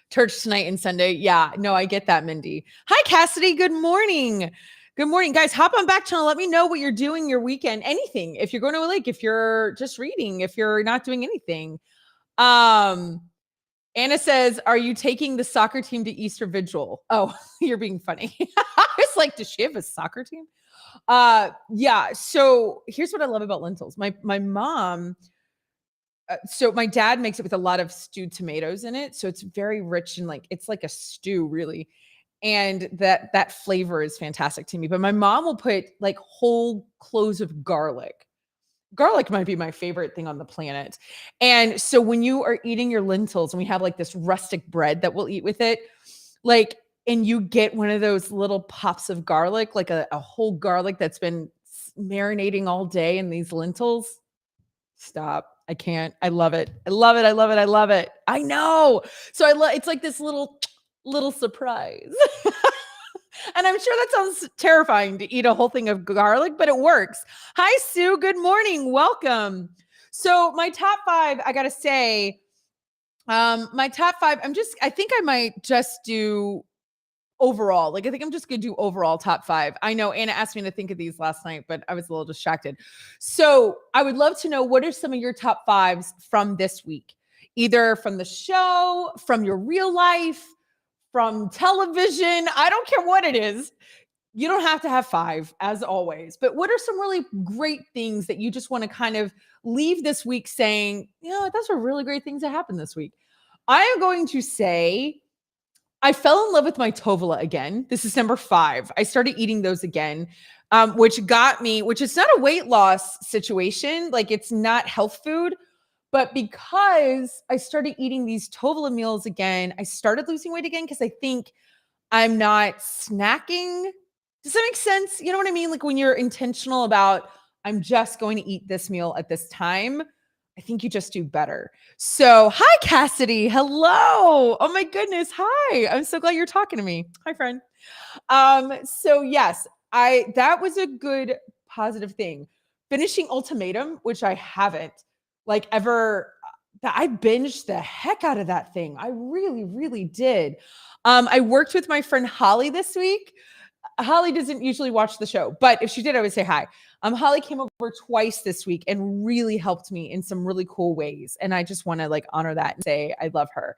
Church tonight and Sunday. Yeah, no, I get that, Mindy. Hi, Cassidy. Good morning. Good morning, guys. Hop on Backchannel. Let me know what you're doing your weekend. Anything. If you're going to a lake, if you're just reading, if you're not doing anything. Anna says, are you taking the soccer team to Easter Vigil? Oh, you're being funny. I was like, does she have a soccer team? Yeah. So here's what I love about lentils. My mom, so my dad makes it with a lot of stewed tomatoes in it. So it's very rich and it's like a stew really. and that flavor is fantastic to me. But my mom will put like whole cloves of garlic. Garlic might be my favorite thing on the planet. And so when you are eating your lentils and we have like this rustic bread that we'll eat with it, like, and you get one of those little pops of garlic, like a whole garlic that's been marinating all day in these lentils. Stop. I can't. I love it. I love it. I love it. I love it. I know. So I love it's like this little surprise. And I'm sure that sounds terrifying to eat a whole thing of garlic, but it works. Hi, Sue. Good morning. Welcome. So my top 5, I gotta say, my top 5, I think I might just do overall. Like, I think I'm just gonna do overall top 5. I know Anna asked me to think of these last night, but I was a little distracted. So I would love to know, what are some of your top 5s from this week? Either from the show, from your real life, from television. I don't care what it is. You don't have to have 5, as always. But what are some really great things that you just want to kind of leave this week saying, those are really great things that happened this week? I am going to say I fell in love with my Tovala again. This is number 5. I started eating those again, which is not a weight loss situation. Like, it's not health food. But because I started eating these Tovala meals again, I started losing weight again because I think I'm not snacking. Does that make sense? You know what I mean? Like, when you're intentional about, I'm just going to eat this meal at this time, I think you just do better. So, hi, Cassidy. Hello. Oh my goodness. Hi. I'm so glad you're talking to me. Hi, friend. So yes, that was a good positive thing. Finishing Ultimatum, which I haven't like ever. I binged the heck out of that thing. I really, really did. I worked with my friend Holly this week. Holly doesn't usually watch the show, but if she did, I would say hi. Holly came over twice this week and really helped me in some really cool ways. And I just want to like honor that and say I love her.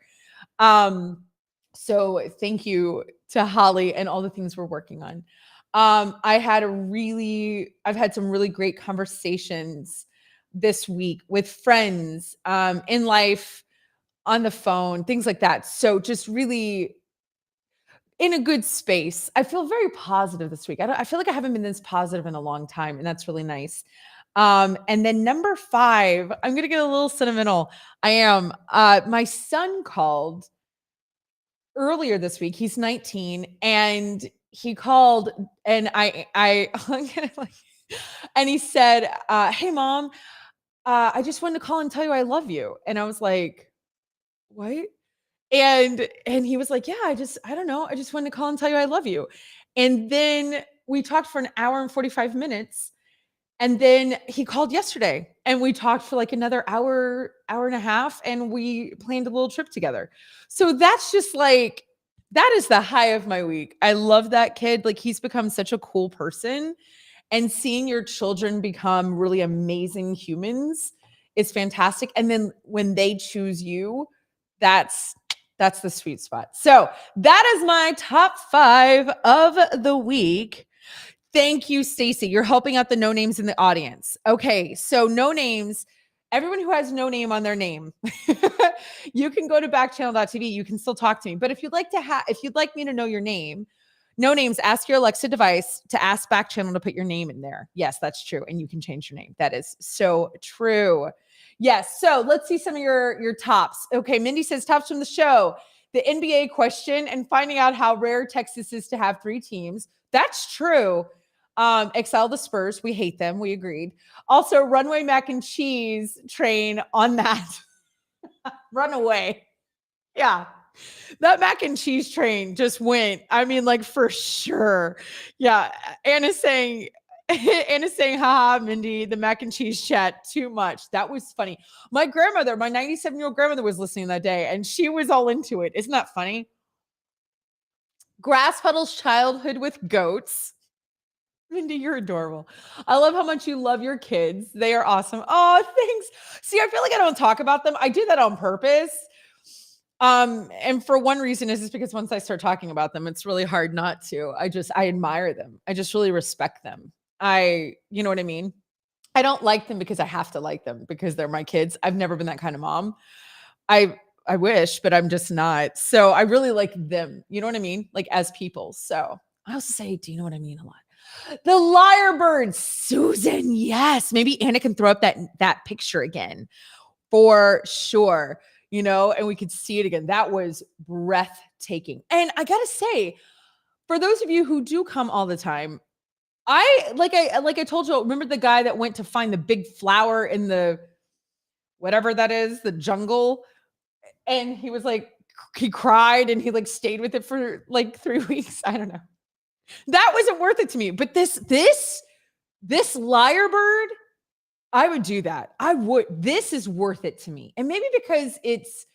So thank you to Holly and all the things we're working on. I've had some really great conversations this week with friends, in life, on the phone, things like that. So just really in a good space. I feel very positive this week. I feel like I haven't been this positive in a long time, and that's really nice. And then number 5, I'm going to get a little sentimental. I am. My son called earlier this week. He's 19, and he called, and and he said, "Hey, Mom, I just wanted to call and tell you I love you." And I was like, "What?" And he was like, "Yeah, I don't know. I just wanted to call and tell you I love you." And then we talked for an hour and 45 minutes. And then he called yesterday and we talked for like another hour and a half, and we planned a little trip together. So that's just like, that is the high of my week. I love that kid. Like, he's become such a cool person, and seeing your children become really amazing humans is fantastic. And then when they choose you, that's the sweet spot. So that is my top 5 of the week. Thank you, Stacy. You're helping out the no names in the audience. Okay, so no names, everyone who has no name on their name, you can go to backchannel.tv. You can still talk to me. But if you'd like me to know your name, no names, ask your Alexa device to ask Backchannel to put your name in there. Yes, that's true. And you can change your name. That is so true. Yes. So let's see some of your tops. Okay, Mindy says tops from the show. The NBA question and finding out how rare Texas is to have 3 teams. That's true. Excel the Spurs. We hate them. We agreed. Also, runway mac and cheese train on that. Run away. Yeah. That mac and cheese train just went. I mean, like, for sure. Yeah. Anna's saying, haha, Mindy, the mac and cheese chat, too much. That was funny. My 97-year-old grandmother was listening that day, and she was all into it. Isn't that funny? Grass Puddle's childhood with goats. Mindy, you're adorable. I love how much you love your kids. They are awesome. Oh, thanks. See, I feel like I don't talk about them. I do that on purpose. And for one reason is because once I start talking about them, it's really hard not to. I admire them. I just really respect them. You know what I mean? I don't like them because I have to like them because they're my kids. I've never been that kind of mom. I wish, but I'm just not. So I really like them. You know what I mean? Like as people. So I also say, do you know what I mean a lot? The lyre birds, Susan. Yes. Maybe Anna can throw up that picture again for sure. And we could see it again. That was breathtaking. And I gotta say, for those of you who do come all the time, I told you, remember the guy that went to find the big flower in the whatever that is, the jungle, and he was like, he cried and he like stayed with it for like 3 weeks. I don't know. That wasn't worth it to me. But this lyrebird, I would do that. I would. This is worth it to me. And maybe because it's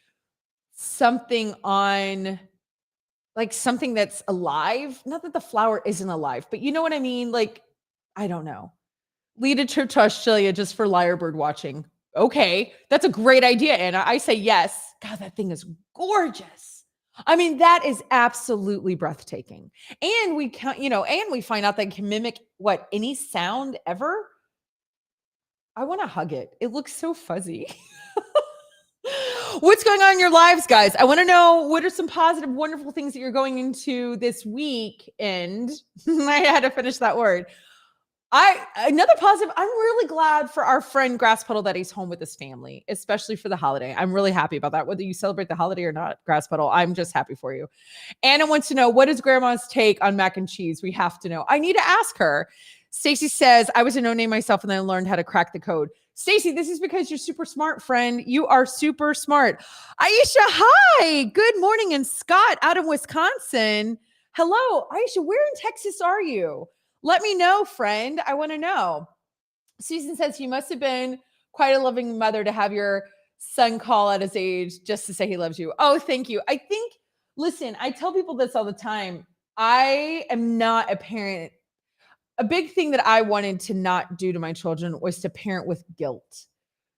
something on like something that's alive. Not that the flower isn't alive, but you know what I mean? Like, I don't know. Lead a trip to Australia just for lyrebird watching. Okay, that's a great idea, Anna. I say yes. God, that thing is gorgeous. I mean, that is absolutely breathtaking. And we find out that it can mimic any sound ever. I want to hug it. It looks so fuzzy. What's going on in your lives, guys? I want to know, what are some positive, wonderful things that you're going into this weekend? I had to finish that word. Another positive, I'm really glad for our friend Grass Puddle that he's home with his family, especially for the holiday. I'm really happy about that. Whether you celebrate the holiday or not, Grass Puddle, I'm just happy for you. Anna wants to know, what is grandma's take on mac and cheese? We have to know. I need to ask her. Stacy says, I was a no-name myself and then I learned how to crack the code. Stacy, this is because you're super smart, friend. You are super smart. Aisha, hi. Good morning. And Scott out of Wisconsin. Hello, Aisha. Where in Texas are you? Let me know, friend. I want to know. Susan says, you must have been quite a loving mother to have your son call at his age just to say he loves you. Oh, thank you. Listen, I tell people this all the time. I am not a parent. A big thing that I wanted to not do to my children was to parent with guilt.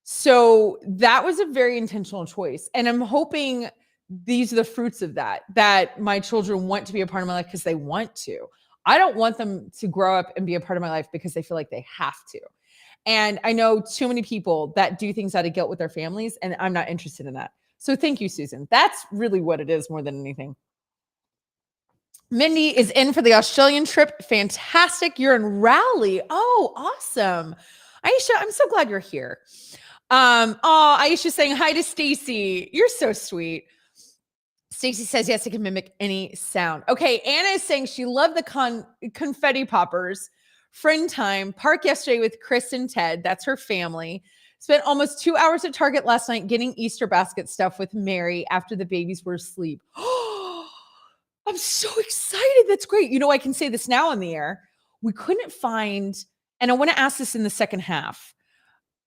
So that was a very intentional choice. And I'm hoping these are the fruits of that my children want to be a part of my life because they want to. I don't want them to grow up and be a part of my life because they feel like they have to. And I know too many people that do things out of guilt with their families, and I'm not interested in that. So thank you, Susan. That's really what it is more than anything. Mindy is in for the Australian trip. Fantastic. You're in Raleigh. Oh, awesome. Aisha, I'm so glad you're here. Aisha's saying hi to Stacy. You're so sweet. Stacy says, yes, it can mimic any sound. Okay, Anna is saying she loved the confetti poppers. Friend time. Park yesterday with Chris and Ted. That's her family. Spent almost 2 hours at Target last night getting Easter basket stuff with Mary after the babies were asleep. I'm so excited. That's great. I can say this now on the air. We couldn't find, and I want to ask this in the second half.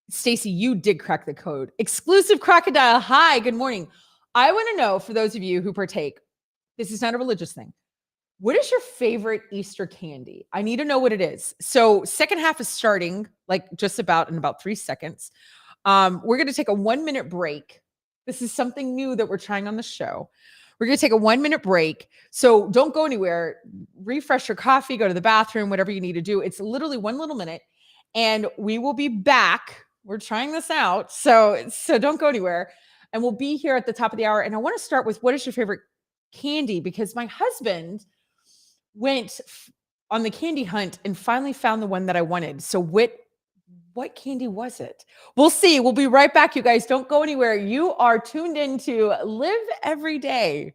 Stacy, you did crack the code. Exclusive crocodile. Hi, good morning. I want to know, for those of you who partake, this is not a religious thing. What is your favorite Easter candy? I need to know what it is. So second half is starting like just about in about 3 seconds. We're going to take a 1-minute break. This is something new that we're trying on the show. We're going to take a 1-minute break. So don't go anywhere. Refresh your coffee, go to the bathroom, whatever you need to do. It's literally 1 little minute and we will be back. We're trying this out. So don't go anywhere. And we'll be here at the top of the hour. And I want to start with, what is your favorite candy? Because my husband went on the candy hunt and finally found the one that I wanted. So what candy was it? We'll see. We'll be right back, you guys. Don't go anywhere. You are tuned into Live Every Day.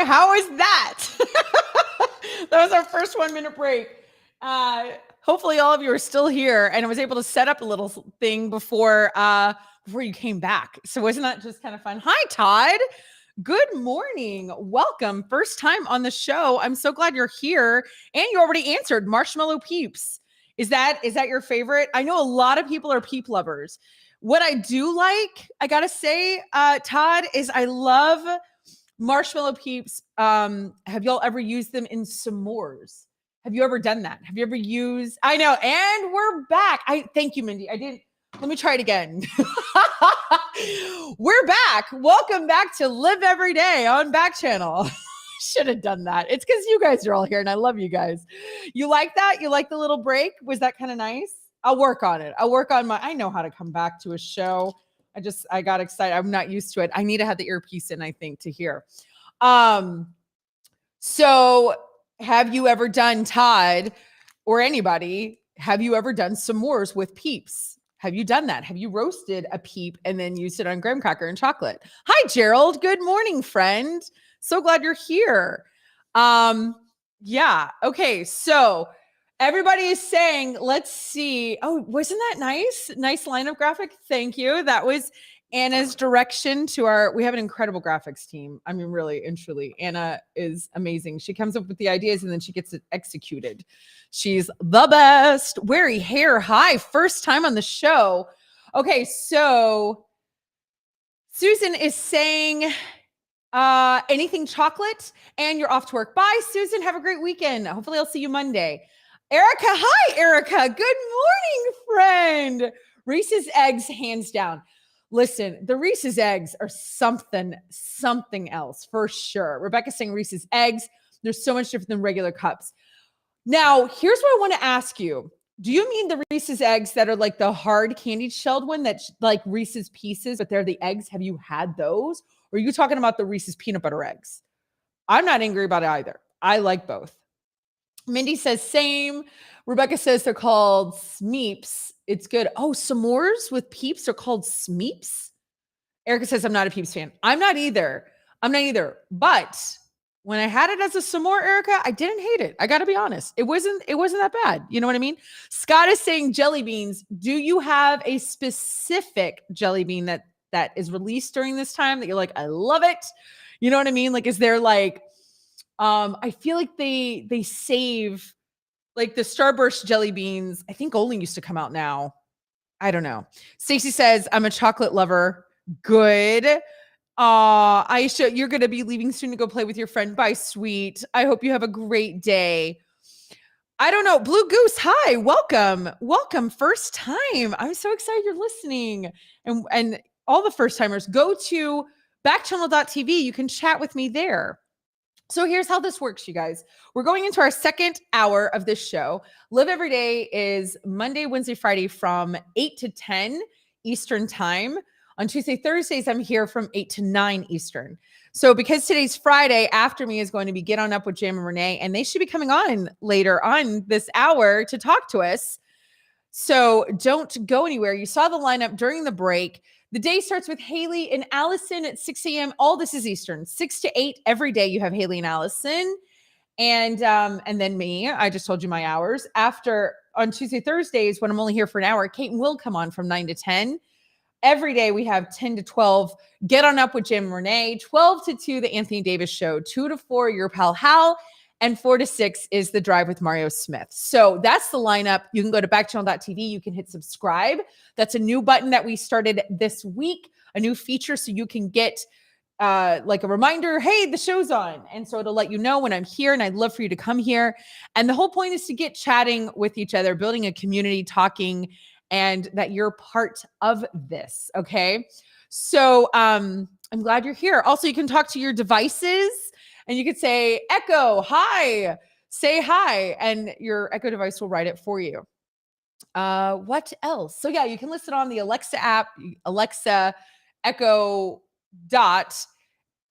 How was that? That was our first 1 minute break. Hopefully all of you are still here, and I was able to set up a little thing before you came back. So wasn't that just kind of fun? Hi, Todd. Good morning. Welcome. First time on the show. I'm so glad you're here. And you already answered marshmallow peeps. Is that your favorite? I know a lot of people are peep lovers. What I do like, I gotta say, Todd, is I love marshmallow peeps. Have y'all ever used them in s'mores? Have you ever done that? Have you ever used? I know, and we're back. Thank you, Mindy. I didn't. Let me try it again. We're back. Welcome back to Live Every Day on Backchannel. Should have done that. It's because you guys are all here, and I love you guys. You like that? You like the little break? Was that kind of nice? I'll work on it. I know how to come back to a show. I got excited. I'm not used to it. I need to have the earpiece in, I think, to hear. So have you ever done, Todd, or anybody, have you ever done s'mores with peeps? Have you done that? Have you roasted a peep and then used it on graham cracker and chocolate? Hi, Gerald. Good morning, friend. So glad you're here. Yeah. Okay. So everybody is saying, let's see. Oh, wasn't that nice? Nice lineup graphic. Thank you. That was Anna's direction to we have an incredible graphics team. I mean, really and truly, Anna is amazing. She comes up with the ideas and then she gets it executed. She's the best. Wary hair. Hi. First time on the show. Okay. So Susan is saying, anything chocolate, and you're off to work. Bye, Susan. Have a great weekend. Hopefully I'll see you Monday. Erica. Hi, Erica. Good morning, friend. Reese's eggs, hands down. Listen, the Reese's eggs are something else for sure. Rebecca's saying Reese's eggs. They're so much different than regular cups. Now, here's what I want to ask you. Do you mean the Reese's eggs that are like the hard candied shelled one that's like Reese's Pieces, but they're the eggs? Have you had those? Or are you talking about the Reese's peanut butter eggs? I'm not angry about it either. I like both. Mindy says same. Rebecca says they're called Smeeps. It's good. Oh, s'mores with peeps are called Smeeps? Erica says I'm not a peeps fan. I'm not either. But when I had it as a s'more, Erica, I didn't hate it. I got to be honest. It wasn't that bad. You know what I mean? Scott is saying jelly beans. Do you have a specific jelly bean that is released during this time that you're like, I love it? You know what I mean? Like, is there like, I feel like they save like the Starburst jelly beans. I think only used to come out now. I don't know. Stacey says, I'm a chocolate lover. Good. Aisha, you're going to be leaving soon to go play with your friend. Bye, sweet. I hope you have a great day. I don't know. Blue Goose, hi. Welcome. First time. I'm so excited you're listening. And all the first timers, go to backchannel.tv. You can chat with me there. So here's how this works, you guys. We're going into our second hour of this show. Live Every Day is Monday, Wednesday, Friday from 8 to 10 Eastern time. On Tuesday, Thursdays, I'm here from 8 to 9 Eastern. So because today's Friday, after me is going to be Get On Up with Jam and Renee, and they should be coming on later on this hour to talk to us. So don't go anywhere. You saw the lineup during the break. The day starts with Haley and Allison at 6 a.m. All this is Eastern, 6 to 8 every day. You have Haley and Allison, and then me. I just told you my hours. After on Tuesday, Thursdays, when I'm only here for an hour, Kate will come on from 9 to 10. Every day we have 10 to 12. Get On Up with Jim and Renee. 12 to 2, the Anthony Davis Show. 2 to 4, your pal Hal. And 4 to 6 is the Drive with Mario Smith. So that's the lineup. You can go to backchannel.tv. You can hit subscribe. That's a new button that we started this week, a new feature. So you can get like a reminder, hey, the show's on. And so it'll let you know when I'm here, and I'd love for you to come here. And the whole point is to get chatting with each other, building a community, talking, and that you're part of this. Okay. So I'm glad you're here. Also, you can talk to your devices. And you could say, Echo, hi, say hi, and your Echo device will write it for you. What else? So yeah, you can list it on the Alexa app, Alexa, Echo Dot.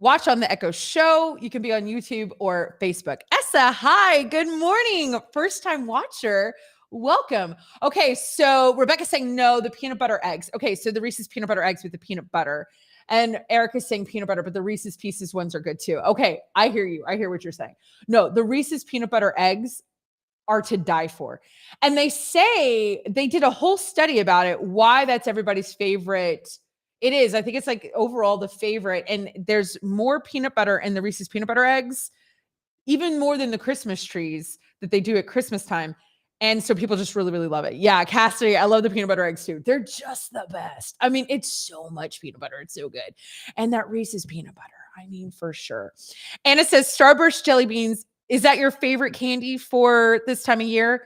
Watch on the Echo Show. You can be on YouTube or Facebook. Essa, hi, good morning. First time watcher. Welcome. Okay, so Rebecca's saying no, the peanut butter eggs. Okay, so the Reese's peanut butter eggs with the peanut butter. And Erica's saying peanut butter, but the Reese's Pieces ones are good too. Okay, I hear you. I hear what you're saying. No, the Reese's peanut butter eggs are to die for. And they say they did a whole study about it, why that's everybody's favorite. It is. I think it's like overall the favorite. And there's more peanut butter in the Reese's peanut butter eggs, even more than the Christmas trees that they do at Christmas time. And so people just really, really love it. Yeah, Cassidy, I love the peanut butter eggs too. They're just the best. I mean, it's so much peanut butter. It's so good. And that Reese's peanut butter, I mean, for sure. And it says Starburst jelly beans. Is that your favorite candy for this time of year?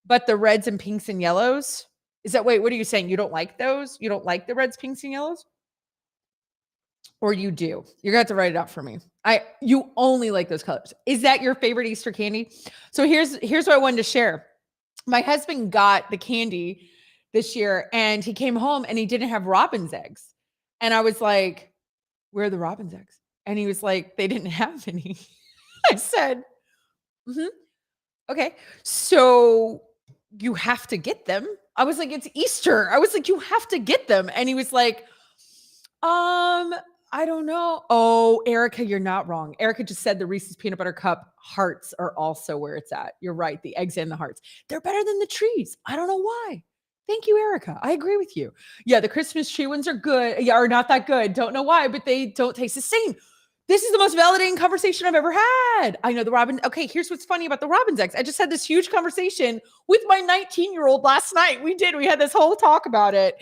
But the reds and pinks and yellows? Is that, wait, what are you saying? You don't like those? You don't like the reds, pinks, and yellows? Or you do? You're gonna have to write it out for me. You only like those colors. Is that your favorite Easter candy? So here's what I wanted to share. My husband got the candy this year and he came home and he didn't have robin's eggs. And I was like, where are the robin's eggs? And he was like, they didn't have any. I said, okay, so you have to get them. I was like, it's Easter. I was like, you have to get them. And he was like, I don't know. Oh, Erica, you're not wrong. Erica just said the Reese's peanut butter cup hearts are also where it's at. You're right. The eggs and the hearts. They're better than the trees. I don't know why. Thank you, Erica. I agree with you. Yeah, the Christmas tree ones are good. Yeah, are not that good. Don't know why, but they don't taste the same. This is the most validating conversation I've ever had. I know the robin. Okay, here's what's funny about the robin's eggs. I just had this huge conversation with my 19-year-old last night. We had this whole talk about it.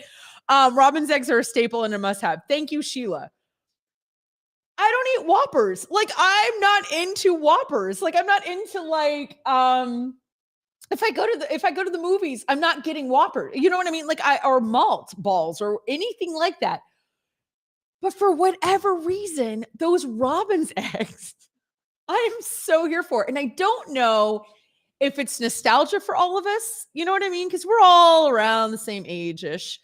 Robin's eggs are a staple and a must-have. Thank you, Sheila. I don't eat Whoppers. Like, I'm not into Whoppers. Like, I'm not into like, if I go to the movies, I'm not getting Whopper. You know what I mean? Like, or malt balls or anything like that. But for whatever reason, those robin's eggs, I am so here for. And I don't know if it's nostalgia for all of us. You know what I mean? Because we're all around the same age-ish.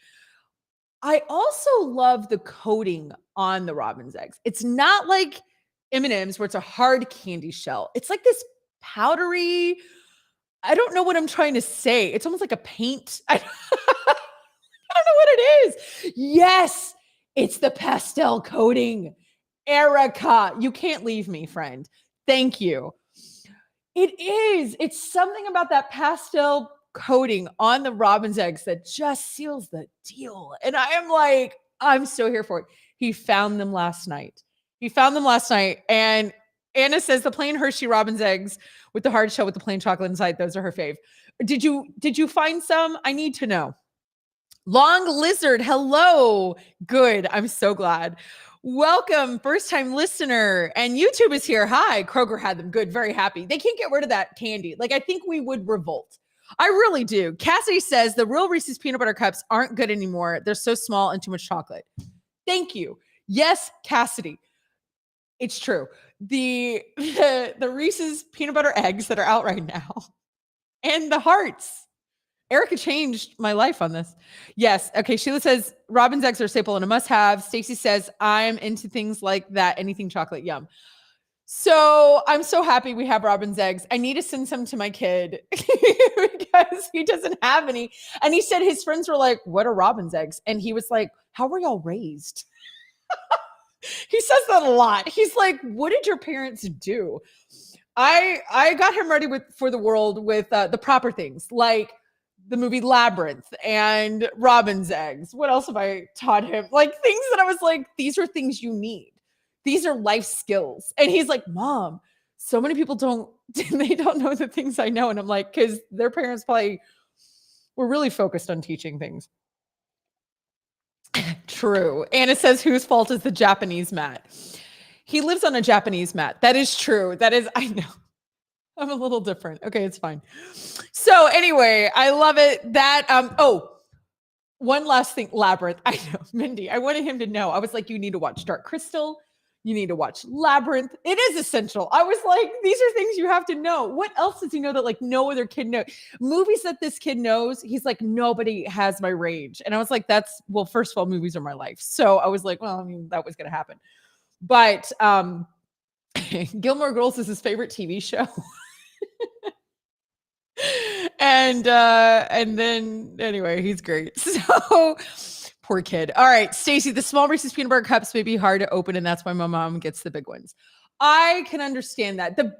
I also love the coating on the robin's eggs. It's not like M&M's where it's a hard candy shell. It's like this powdery, I don't know what I'm trying to say. It's almost like a paint. I don't know what it is. Yes, it's the pastel coating. Erica, you can't leave me, friend. Thank you. It is. It's something about that pastel coating on the robin's eggs that just seals the deal. And I am like, I'm so here for it. He found them last night. And Anna says the plain Hershey robin's eggs with the hard shell with the plain chocolate inside, those are her fave. Did you find some? I need to know. Long Lizard, hello. Good. I'm so glad. Welcome, first time listener. And YouTube is here. Hi. Kroger had them. Good. Very happy. They can't get rid of that candy. Like, I think we would revolt. I really do. Cassidy says the real Reese's peanut butter cups aren't good anymore. They're so small and too much chocolate. Thank you. Yes, Cassidy. It's true. The Reese's peanut butter eggs that are out right now and the hearts. Erica changed my life on this. Yes. Okay. Sheila says robin's eggs are a staple and a must-have. Stacy says I'm into things like that. Anything chocolate, yum. So I'm so happy we have robin's eggs. I need to send some to my kid because he doesn't have any. And he said his friends were like, "What are robin's eggs?" And he was like, "How were y'all raised?" He says that a lot. He's like, "What did your parents do?" I got him ready for the world with the proper things like the movie Labyrinth and robin's eggs. What else have I taught him? Like things that I was like, these are things you need. These are life skills. And he's like, "Mom, so many people they don't know the things I know." And I'm like, because their parents probably were really focused on teaching things. True. And it says, whose fault is the Japanese mat? He lives on a Japanese mat. That is true. That is, I know. I'm a little different. Okay, it's fine. So anyway, I love it. One last thing, Labyrinth. I know, Mindy, I wanted him to know. I was like, you need to watch Dark Crystal. You need to watch Labyrinth. It is essential. I was like, these are things you have to know. What else does he know that like no other kid knows? Movies that this kid knows, he's like, nobody has my range. And I was like, well, first of all, movies are my life. So I was like, well, I mean, that was going to happen. But Gilmore Girls is his favorite TV show. And then anyway, he's great. So Poor kid. All right, Stacey, the small Reese's peanut butter cups may be hard to open, and that's why my mom gets the big ones. I can understand that. The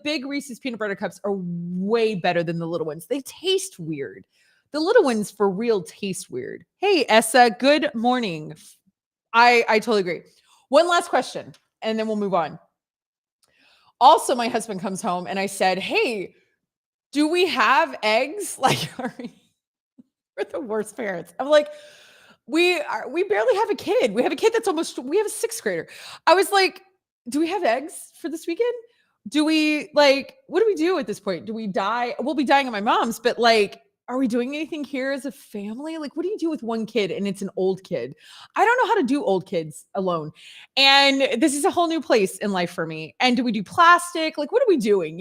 big Reese's peanut butter cups are way better than the little ones. They taste weird. The little ones for real taste weird. Hey, Essa, good morning. I totally agree. One last question, and then we'll move on. Also, my husband comes home and I said, "Hey, do we have eggs?" Like, we're the worst parents. I'm like, we barely have a kid. We have a kid that's we have a sixth grader. I was like, do we have eggs for this weekend? Do we what do we do at this point? Do we die? We'll be dying at my mom's, but like, are we doing anything here as a family? Like, what do you do with one kid and it's an old kid? I don't know how to do old kids alone. And this is a whole new place in life for me. And do we do plastic? Like, what are we doing?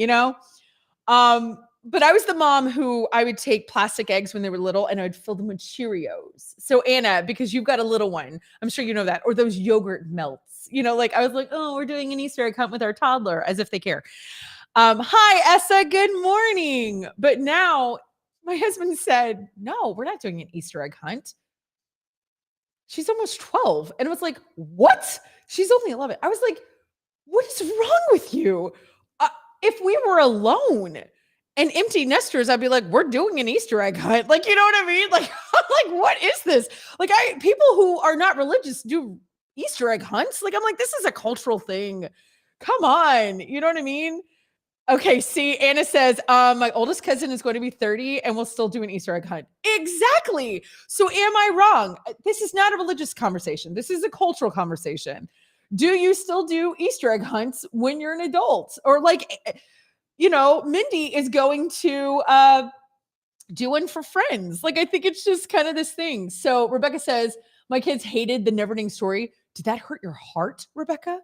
But I was the mom who I would take plastic eggs when they were little and I would fill them with Cheerios. So Anna, because you've got a little one, I'm sure you know that, or those yogurt melts, like I was like, oh, we're doing an Easter egg hunt with our toddler as if they care. Hi, Essa, good morning. But now my husband said, no, we're not doing an Easter egg hunt. She's almost 12. And it was like, what? She's only 11. I was like, what is wrong with you? If we were alone and empty nesters, I'd be like, we're doing an Easter egg hunt. Like, you know what I mean? Like, what is this? Like, people who are not religious do Easter egg hunts. Like, I'm like, this is a cultural thing. Come on. You know what I mean? Okay, see, Anna says, my oldest cousin is going to be 30 and we'll still do an Easter egg hunt. Exactly. So am I wrong? This is not a religious conversation. This is a cultural conversation. Do you still do Easter egg hunts when you're an adult? Or Mindy is going to do one for friends. Like, I think it's just kind of this thing. So Rebecca says, my kids hated the Neverending Story. Did that hurt your heart, Rebecca?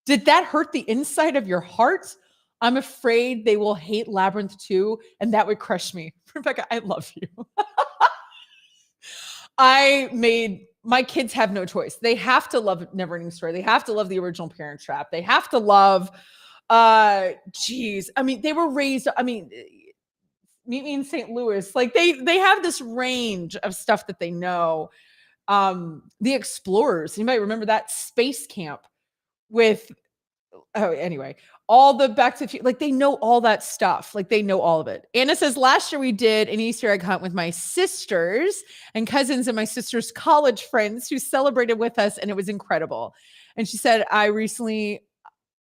Did that hurt the inside of your heart? I'm afraid they will hate Labyrinth too, and that would crush me. Rebecca, I love you. My kids have no choice. They have to love Neverending Story. They have to love the original Parent Trap. They have to love, I mean, they were raised, Meet Me in St. Louis. Like they have this range of stuff that they know. The Explorers, you might remember that Space Camp with, anyway, all the Back to the Future, like they know all that stuff. Like they know all of it. Anna says, last year we did an Easter egg hunt with my sisters and cousins and my sister's college friends who celebrated with us. And it was incredible. And she said,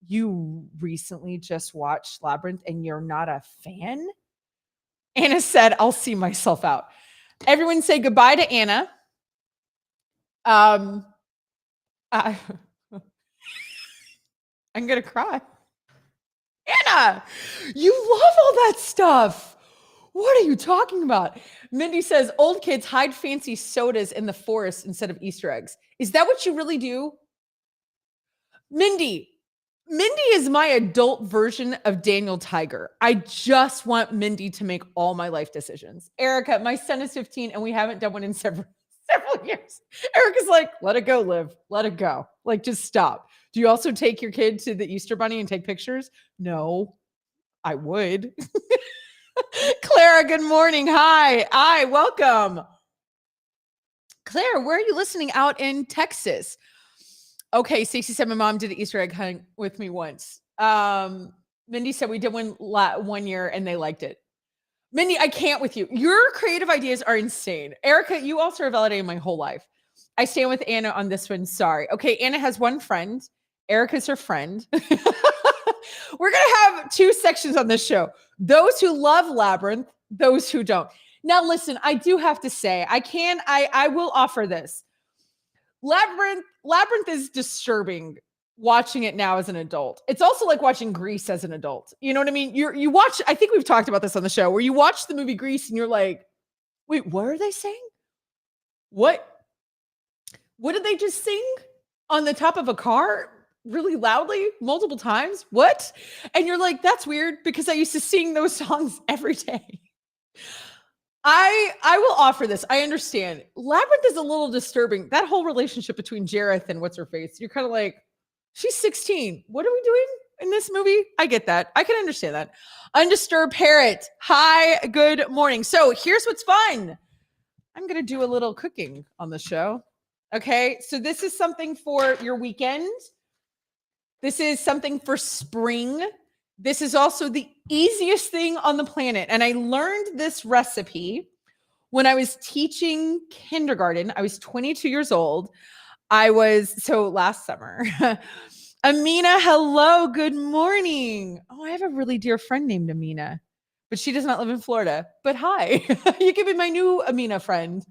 you recently just watched Labyrinth and you're not a fan? Anna said, I'll see myself out. Everyone say goodbye to Anna. I'm going to cry. Anna, you love all that stuff. What are you talking about? Mindy says, old kids hide fancy sodas in the forest instead of Easter eggs. Is that what you really do? Mindy is my adult version of Daniel Tiger. I just want Mindy to make all my life decisions. Erica, my son is 15 and we haven't done one in several years. Erica's like, let it go, Liv. Let it go. Like, just stop. Do you also take your kid to the Easter Bunny and take pictures? No, I would. Clara, good morning. Hi, welcome. Claire, where are you listening? Out in Texas. Okay, Stacey said my mom did the Easter egg hunt with me once. Mindy said we did one year and they liked it. Mindy, I can't with you. Your creative ideas are insane. Erica, you also are validating my whole life. I stand with Anna on this one. Sorry. Okay, Anna has one friend. Erica's her friend. We're going to have two sections on this show. Those who love Labyrinth, those who don't. Now, listen, I do have to say, I will offer this. Labyrinth is disturbing watching it now as an adult. It's also like watching Grease as an adult. You know what I mean? You watch, I think we've talked about this on the show, where you watch the movie Grease and you're like, wait, what are they saying? What did they just sing on the top of a car really loudly multiple times? What? And you're like, that's weird because I used to sing those songs every day. I will offer this. I understand. Labyrinth is a little disturbing. That whole relationship between Jareth and what's her face. You're kind of like, she's 16. What are we doing in this movie? I get that. I can understand that. Undisturbed Parrot. Hi, good morning. So here's what's fun. I'm going to do a little cooking on the show. Okay. So this is something for your weekend. This is something for spring. This is also the easiest thing on the planet. And I learned this recipe when I was teaching kindergarten. I was 22 years old. So last summer. Amina, hello, good morning. Oh, I have a really dear friend named Amina, but she does not live in Florida. But hi, you can be my new Amina friend.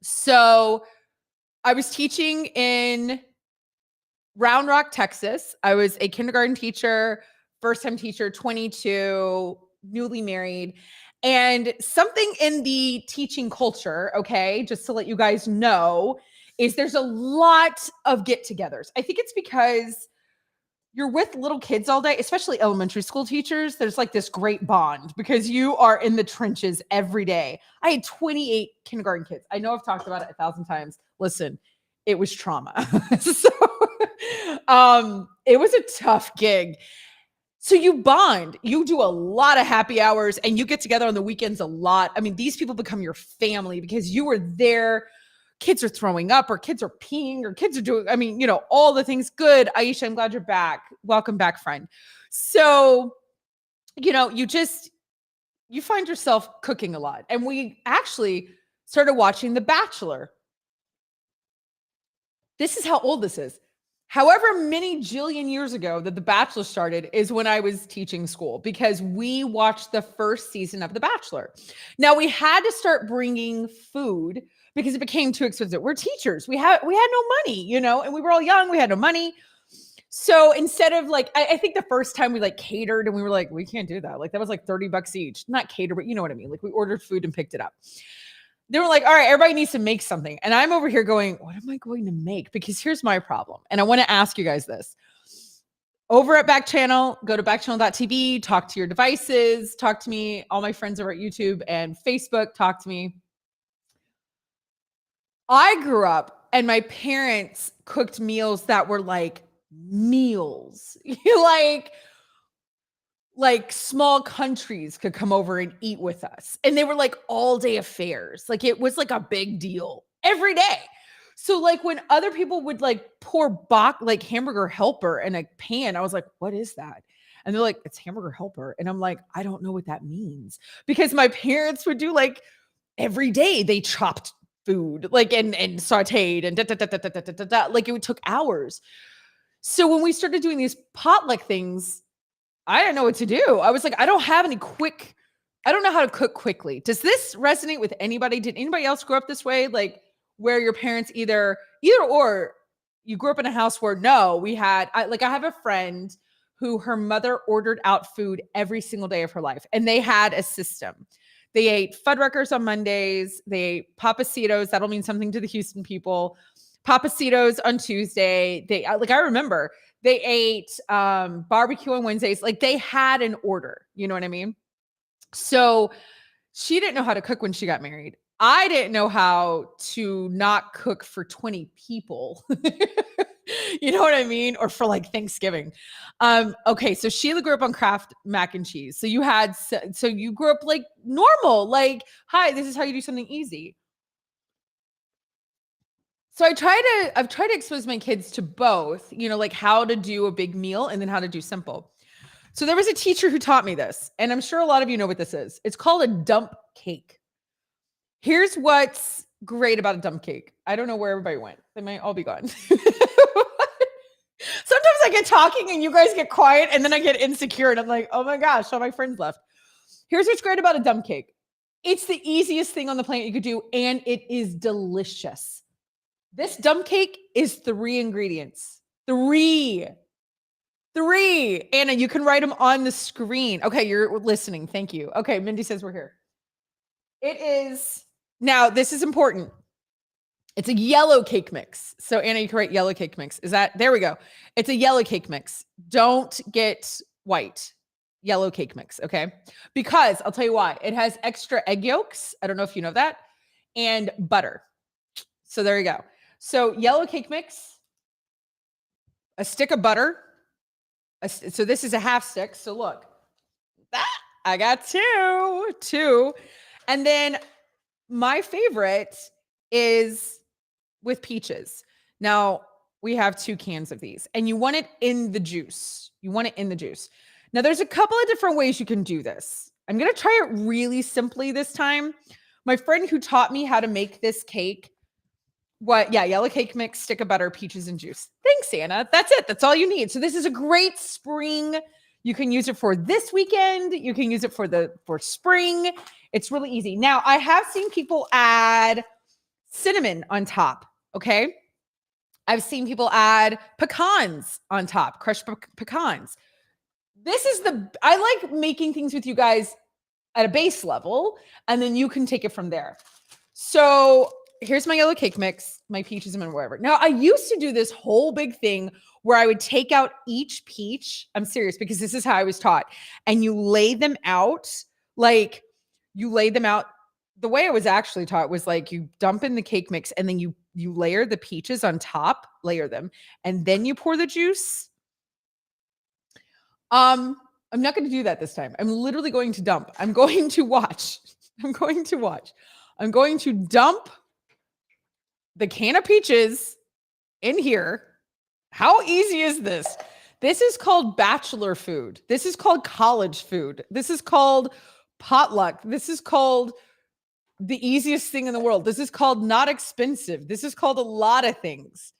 So I was teaching in Round Rock, Texas. I was a kindergarten teacher, first time teacher, 22, newly married. And something in the teaching culture, okay, just to let you guys know, is there's a lot of get-togethers. I think it's because you're with little kids all day, especially elementary school teachers. There's like this great bond because you are in the trenches every day. I had 28 kindergarten kids. I know I've talked about it 1,000 times. Listen, it was trauma. So it was a tough gig. So you bond, you do a lot of happy hours and you get together on the weekends a lot. I mean, these people become your family because you were there. Kids are throwing up or kids are peeing or kids are doing, I mean, all the things. Good. Aisha, I'm glad you're back. Welcome back, friend. So, you find yourself cooking a lot. And we actually started watching The Bachelor. This is how old this is. However many jillion years ago that The Bachelor started is when I was teaching school because we watched the first season of The Bachelor. Now we had to start bringing food because it became too expensive. We're teachers. We had no money, and we were all young. We had no money. So instead of I think the first time we catered and we were like, we can't do that. That was like $30 each. Not cater, but you know what I mean? We ordered food and picked it up. They were like, all right, everybody needs to make something. And I'm over here going, what am I going to make? Because here's my problem. And I want to ask you guys this. Over at Backchannel, go to backchannel.tv, talk to your devices, talk to me. All my friends over at YouTube and Facebook, talk to me. I grew up and my parents cooked meals that were like meals. Like small countries could come over and eat with us. And they were like all day affairs. It was like a big deal every day. So when other people would pour hamburger helper in a pan, I was like, what is that? And they're like, it's hamburger helper. And I'm like, I don't know what that means because my parents would do every day they chopped food and sauteed and it took hours. So when we started doing these potluck things, I didn't know what to do. I was like, I don't know how to cook quickly. Does this resonate with anybody? Did anybody else grow up this way? Where your parents either or you grew up in a house where I have a friend who her mother ordered out food every single day of her life. And they had a system. They ate Fuddruckers on Mondays. They ate Papacitos. That'll mean something to the Houston people. Papacitos on Tuesday. I remember they ate barbecue on Wednesdays. They had an order. You know what I mean? So she didn't know how to cook when she got married. I didn't know how to not cook for 20 people. You know what I mean? Or for Thanksgiving. Okay. So Sheila grew up on Kraft mac and cheese. So you grew up normal, hi, this is how you do something easy. So I've tried to expose my kids to both, how to do a big meal and then how to do simple. So there was a teacher who taught me this, and I'm sure a lot of you know what this is. It's called a dump cake. Here's what's great about a dump cake. I don't know where everybody went. They might all be gone. Sometimes I get talking and you guys get quiet and then I get insecure and I'm like, oh my gosh, all my friends left. Here's what's great about a dump cake. It's the easiest thing on the planet you could do, and it is delicious. This dump cake is 3 ingredients. 3. Anna, you can write them on the screen. Okay, you're listening. Thank you. Okay, Mindy says we're here. It is, now this is important. It's a yellow cake mix. So Anna, you can write yellow cake mix. There we go. It's a yellow cake mix. Don't get white. Yellow cake mix, okay? Because I'll tell you why. It has extra egg yolks. I don't know if you know that. And butter. So there you go. So yellow cake mix, a stick of butter. So this is a half stick. So look, I got two. And then my favorite is with peaches. Now, we have 2 cans of these, and you want it in the juice. You want it in the juice. Now, there's a couple of different ways you can do this. I'm gonna try it really simply this time. My friend who taught me how to make this cake, yellow cake mix, stick of butter, peaches, and juice. Thanks, Anna. That's it. That's all you need. So this is a great spring. You can use it for this weekend. You can use it for spring. It's really easy. Now, I have seen people add cinnamon on top, okay? I've seen people add pecans on top, crushed pecans. I like making things with you guys at a base level, and then you can take it from there. So here's my yellow cake mix, my peaches and whatever. Now, I used to do this whole big thing where I would take out each peach. I'm serious, because this is how I was taught. And you lay them out, the way I was actually taught was like you dump in the cake mix and then you layer the peaches on top, layer them, and then you pour the juice. I'm not going to do that this time. I'm literally going to dump. I'm going to watch. I'm going to dump the can of peaches in here. How easy is this? This is called bachelor food. This is called college food. This is called potluck. This is called the easiest thing in the world. This is called not expensive. This is called a lot of things.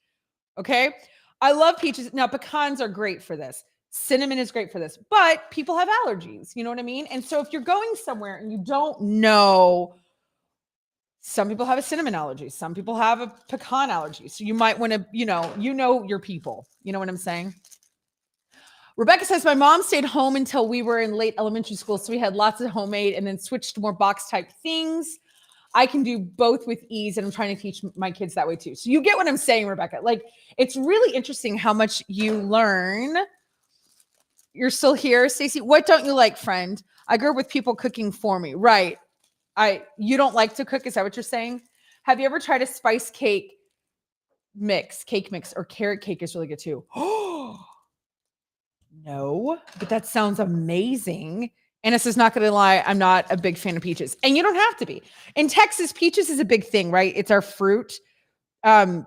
Okay. I love peaches. Now, pecans are great for this. Cinnamon is great for this, but people have allergies. You know what I mean? And so if you're going somewhere and you don't know, some people have a cinnamon allergy. Some people have a pecan allergy. So you might want to, you know your people. You know what I'm saying? Rebecca says, my mom stayed home until we were in late elementary school. So we had lots of homemade and then switched to more box type things. I can do both with ease, and I'm trying to teach my kids that way too. So you get what I'm saying, Rebecca. Like, it's really interesting how much you learn. You're still here, Stacey. What don't you like, friend? I grew up with people cooking for me. Right. You don't like to cook. Is that what you're saying? Have you ever tried a spice cake mix, or carrot cake is really good too. Oh, no, but that sounds amazing. Anna says, not going to lie, I'm not a big fan of peaches. And you don't have to be. In Texas, peaches is a big thing, right? It's our fruit. And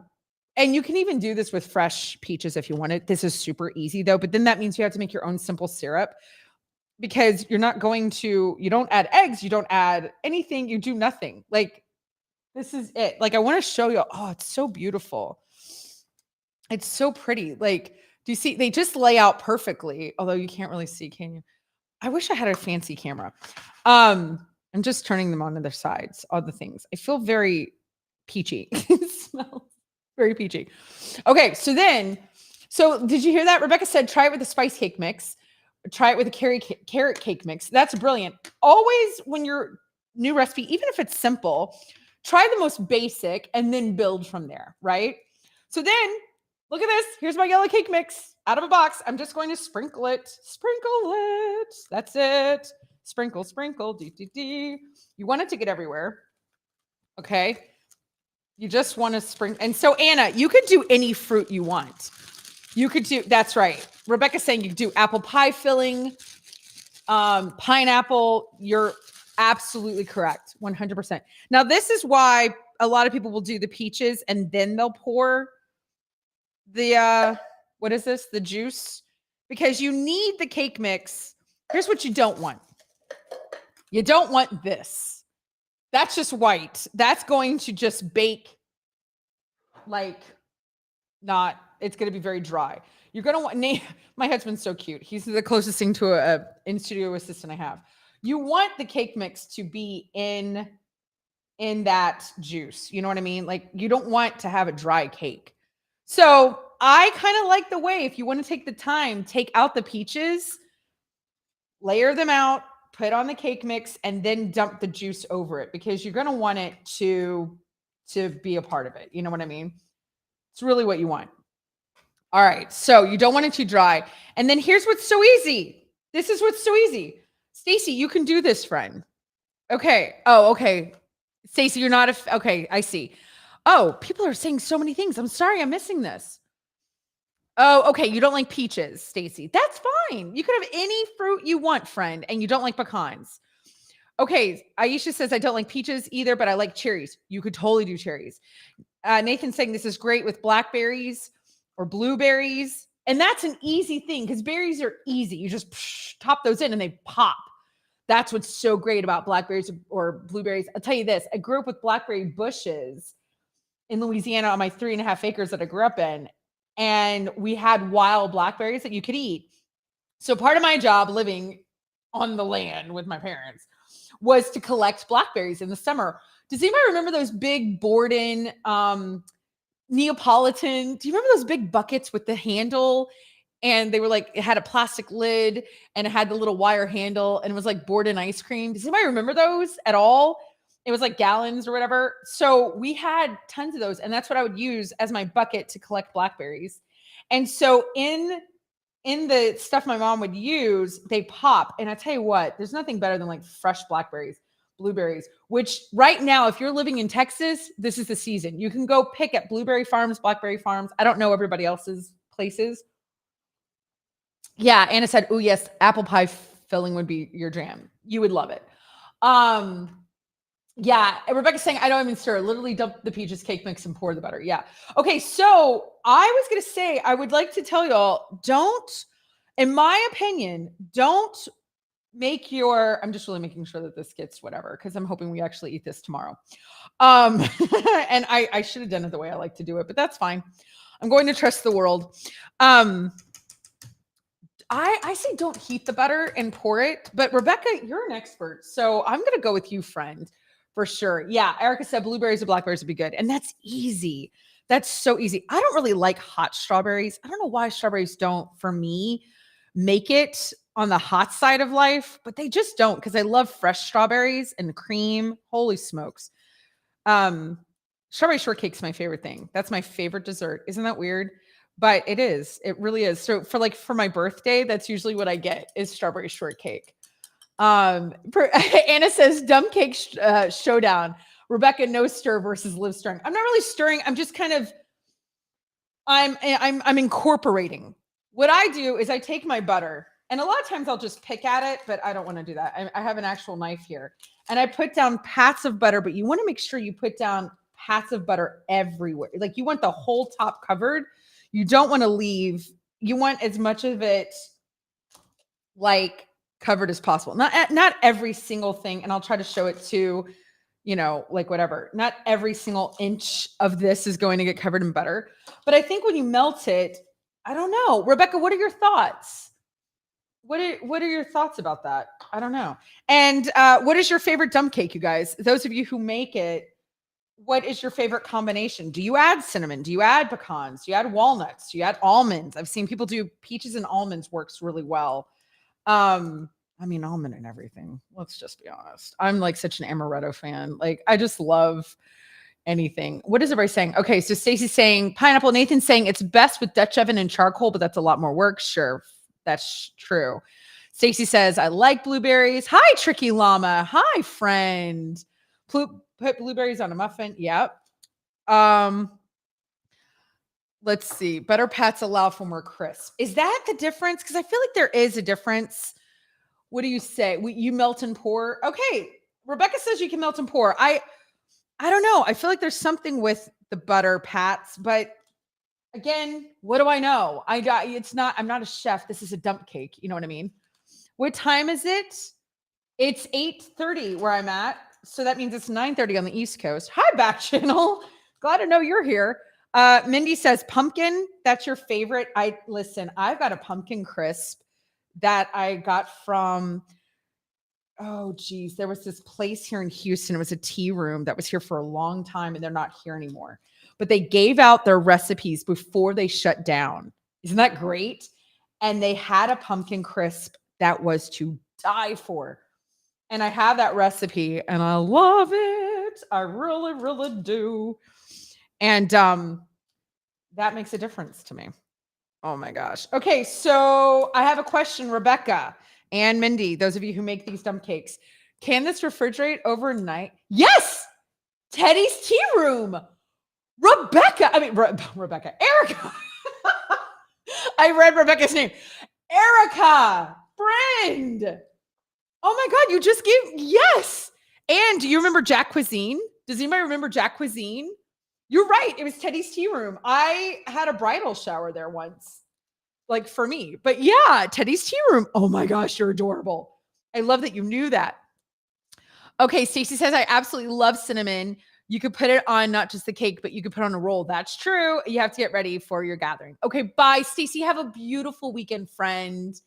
you can even do this with fresh peaches if you want it. This is super easy though. But then that means you have to make your own simple syrup, because you don't add eggs. You don't add anything. You do nothing. Like, this is it. Like, I want to show you. Oh, it's so beautiful. It's so pretty. Like, do you see? They just lay out perfectly. Although you can't really see, can you? I wish I had a fancy camera. I'm just turning them on to their sides, all the things. I feel very peachy. It smells very peachy. Okay, so did you hear that? Rebecca said, try it with a spice cake mix. Try it with a carrot cake mix. That's brilliant. Always, when your new recipe, even if it's simple, try the most basic and then build from there, right? So then, look at this. Here's my yellow cake mix out of a box. I'm just going to sprinkle it. Sprinkle it. That's it. Sprinkle, sprinkle. You want it to get everywhere. Okay. You just want to sprinkle. And so, Anna, you could do any fruit you want. That's right. Rebecca's saying you could do apple pie filling, pineapple. You're absolutely correct. 100%. Now, this is why a lot of people will do the peaches and then they'll pour the what is this? The juice, because you need the cake mix. Here's what you don't want. You don't want this. That's just white. That's going to just bake like not, it's going to be very dry. You're going to want, my husband's so cute. He's the closest thing to a in-studio assistant I have. You want the cake mix to be in that juice. You know what I mean? Like, you don't want to have a dry cake. So I kind of like the way, if you want to take the time, take out the peaches, layer them out, put on the cake mix, and then dump the juice over it, because you're going to want it to be a part of it. You know what I mean? It's really what you want. All right. So you don't want it too dry. And then here's what's so easy. This is what's so easy. Stacey, you can do this, friend. Okay. Oh, okay. Stacey, you're not okay. I see. Oh, people are saying so many things. I'm sorry, I'm missing this. Oh, okay. You don't like peaches, Stacey. That's fine. You could have any fruit you want, friend, and you don't like pecans. Okay, Aisha says, I don't like peaches either, but I like cherries. You could totally do cherries. Nathan's saying this is great with blackberries or blueberries. And that's an easy thing because berries are easy. You just top those in and they pop. That's what's so great about blackberries or blueberries. I'll tell you this, I grew up with blackberry bushes in Louisiana on my 3.5 acres that I grew up in. And we had wild blackberries that you could eat. So part of my job living on the land with my parents was to collect blackberries in the summer. Does anybody remember those big Borden Neapolitan? Do you remember those big buckets with the handle? And they were like, it had a plastic lid and it had the little wire handle and it was like Borden ice cream. Does anybody remember those at all? It was like gallons or whatever. So we had tons of those. And that's what I would use as my bucket to collect blackberries. And so in the stuff my mom would use, they pop. And I tell you what, there's nothing better than like fresh blackberries, blueberries, which right now, if you're living in Texas, this is the season. You can go pick at blueberry farms, blackberry farms. I don't know everybody else's places. Yeah, Anna said, oh yes, apple pie filling would be your jam. You would love it. Yeah, Rebecca's saying, I don't even stir. Literally dump the peaches cake mix and pour the butter. Yeah. Okay, so I was going to say, I would like to tell y'all, don't, in my opinion, don't make your, I'm just really making sure that this gets whatever, because I'm hoping we actually eat this tomorrow. And I should have done it the way I like to do it, but that's fine. I'm going to trust the world. I say don't heat the butter and pour it, but Rebecca, you're an expert. So I'm going to go with you, friend, for sure. Yeah. Erica said blueberries or blackberries would be good. And that's easy. That's so easy. I don't really like hot strawberries. I don't know why strawberries don't, for me, make it on the hot side of life, but they just don't because I love fresh strawberries and cream. Holy smokes. Strawberry shortcake's my favorite thing. That's my favorite dessert. Isn't that weird? But it is. It really is. So for my birthday, that's usually what I get is strawberry shortcake. Anna says dumb cake showdown. Rebecca no stir versus Liv stirring. I'm not really stirring. I'm just kind of I'm incorporating. What I do is I take my butter and a lot of times I'll just pick at it, but I don't want to do that. I have an actual knife here and I put down pats of butter, but you want to make sure you put down pats of butter everywhere. Like you want the whole top covered. You don't want to leave. You want as much of it like covered as possible. Not every single thing. And I'll try to show it to, like whatever. Not every single inch of this is going to get covered in butter. But I think when you melt it, I don't know. Rebecca, what are your thoughts? What are your thoughts about that? I don't know. And what is your favorite dump cake, you guys? Those of you who make it, what is your favorite combination? Do you add cinnamon? Do you add pecans? Do you add walnuts? Do you add almonds? I've seen people do peaches and almonds works really well. Almond and everything. Let's just be honest. I'm like such an amaretto fan. Like I just love anything. What is everybody saying? Okay, so Stacey's saying pineapple. Nathan's saying it's best with Dutch oven and charcoal, but that's a lot more work. Sure, that's true. Stacey says I like blueberries. Hi, Tricky Llama. Hi, friend. Put blueberries on a muffin. Yep. Let's see. Butter pats allow for more crisp. Is that the difference? Because I feel like there is a difference. What do you say? You melt and pour? Okay. Rebecca says you can melt and pour. I don't know. I feel like there's something with the butter pats, but again, what do I know? I'm not a chef. This is a dump cake. You know what I mean? What time is it? It's 8:30 where I'm at. So that means it's 9:30 on the East Coast. Hi, Backchannel. Glad to know you're here. Mindy says pumpkin. That's your favorite. Listen, I've got a pumpkin crisp that I got from, there was this place here in Houston. It was a tea room that was here for a long time and they're not here anymore. But they gave out their recipes before they shut down. Isn't that great? And they had a pumpkin crisp that was to die for. And I have that recipe and I love it. I really, really do. And that makes a difference to me. Oh my gosh. Okay, so I have a question, Rebecca and Mindy, those of you who make these dump cakes. Can this refrigerate overnight? Yes! Teddy's tea room. Rebecca, Erica. I read Rebecca's name. Erica, friend. Oh my God, you just gave, yes. And do you remember Jack Cuisine? Does anybody remember Jack Cuisine? You're right. It was Teddy's Tea Room. I had a bridal shower there once, like for me. But yeah, Teddy's Tea Room. Oh my gosh, you're adorable. I love that you knew that. Okay, Stacy says, I absolutely love cinnamon. You could put it on not just the cake, but you could put on a roll. That's true. You have to get ready for your gathering. Okay, bye, Stacy. Have a beautiful weekend, friend.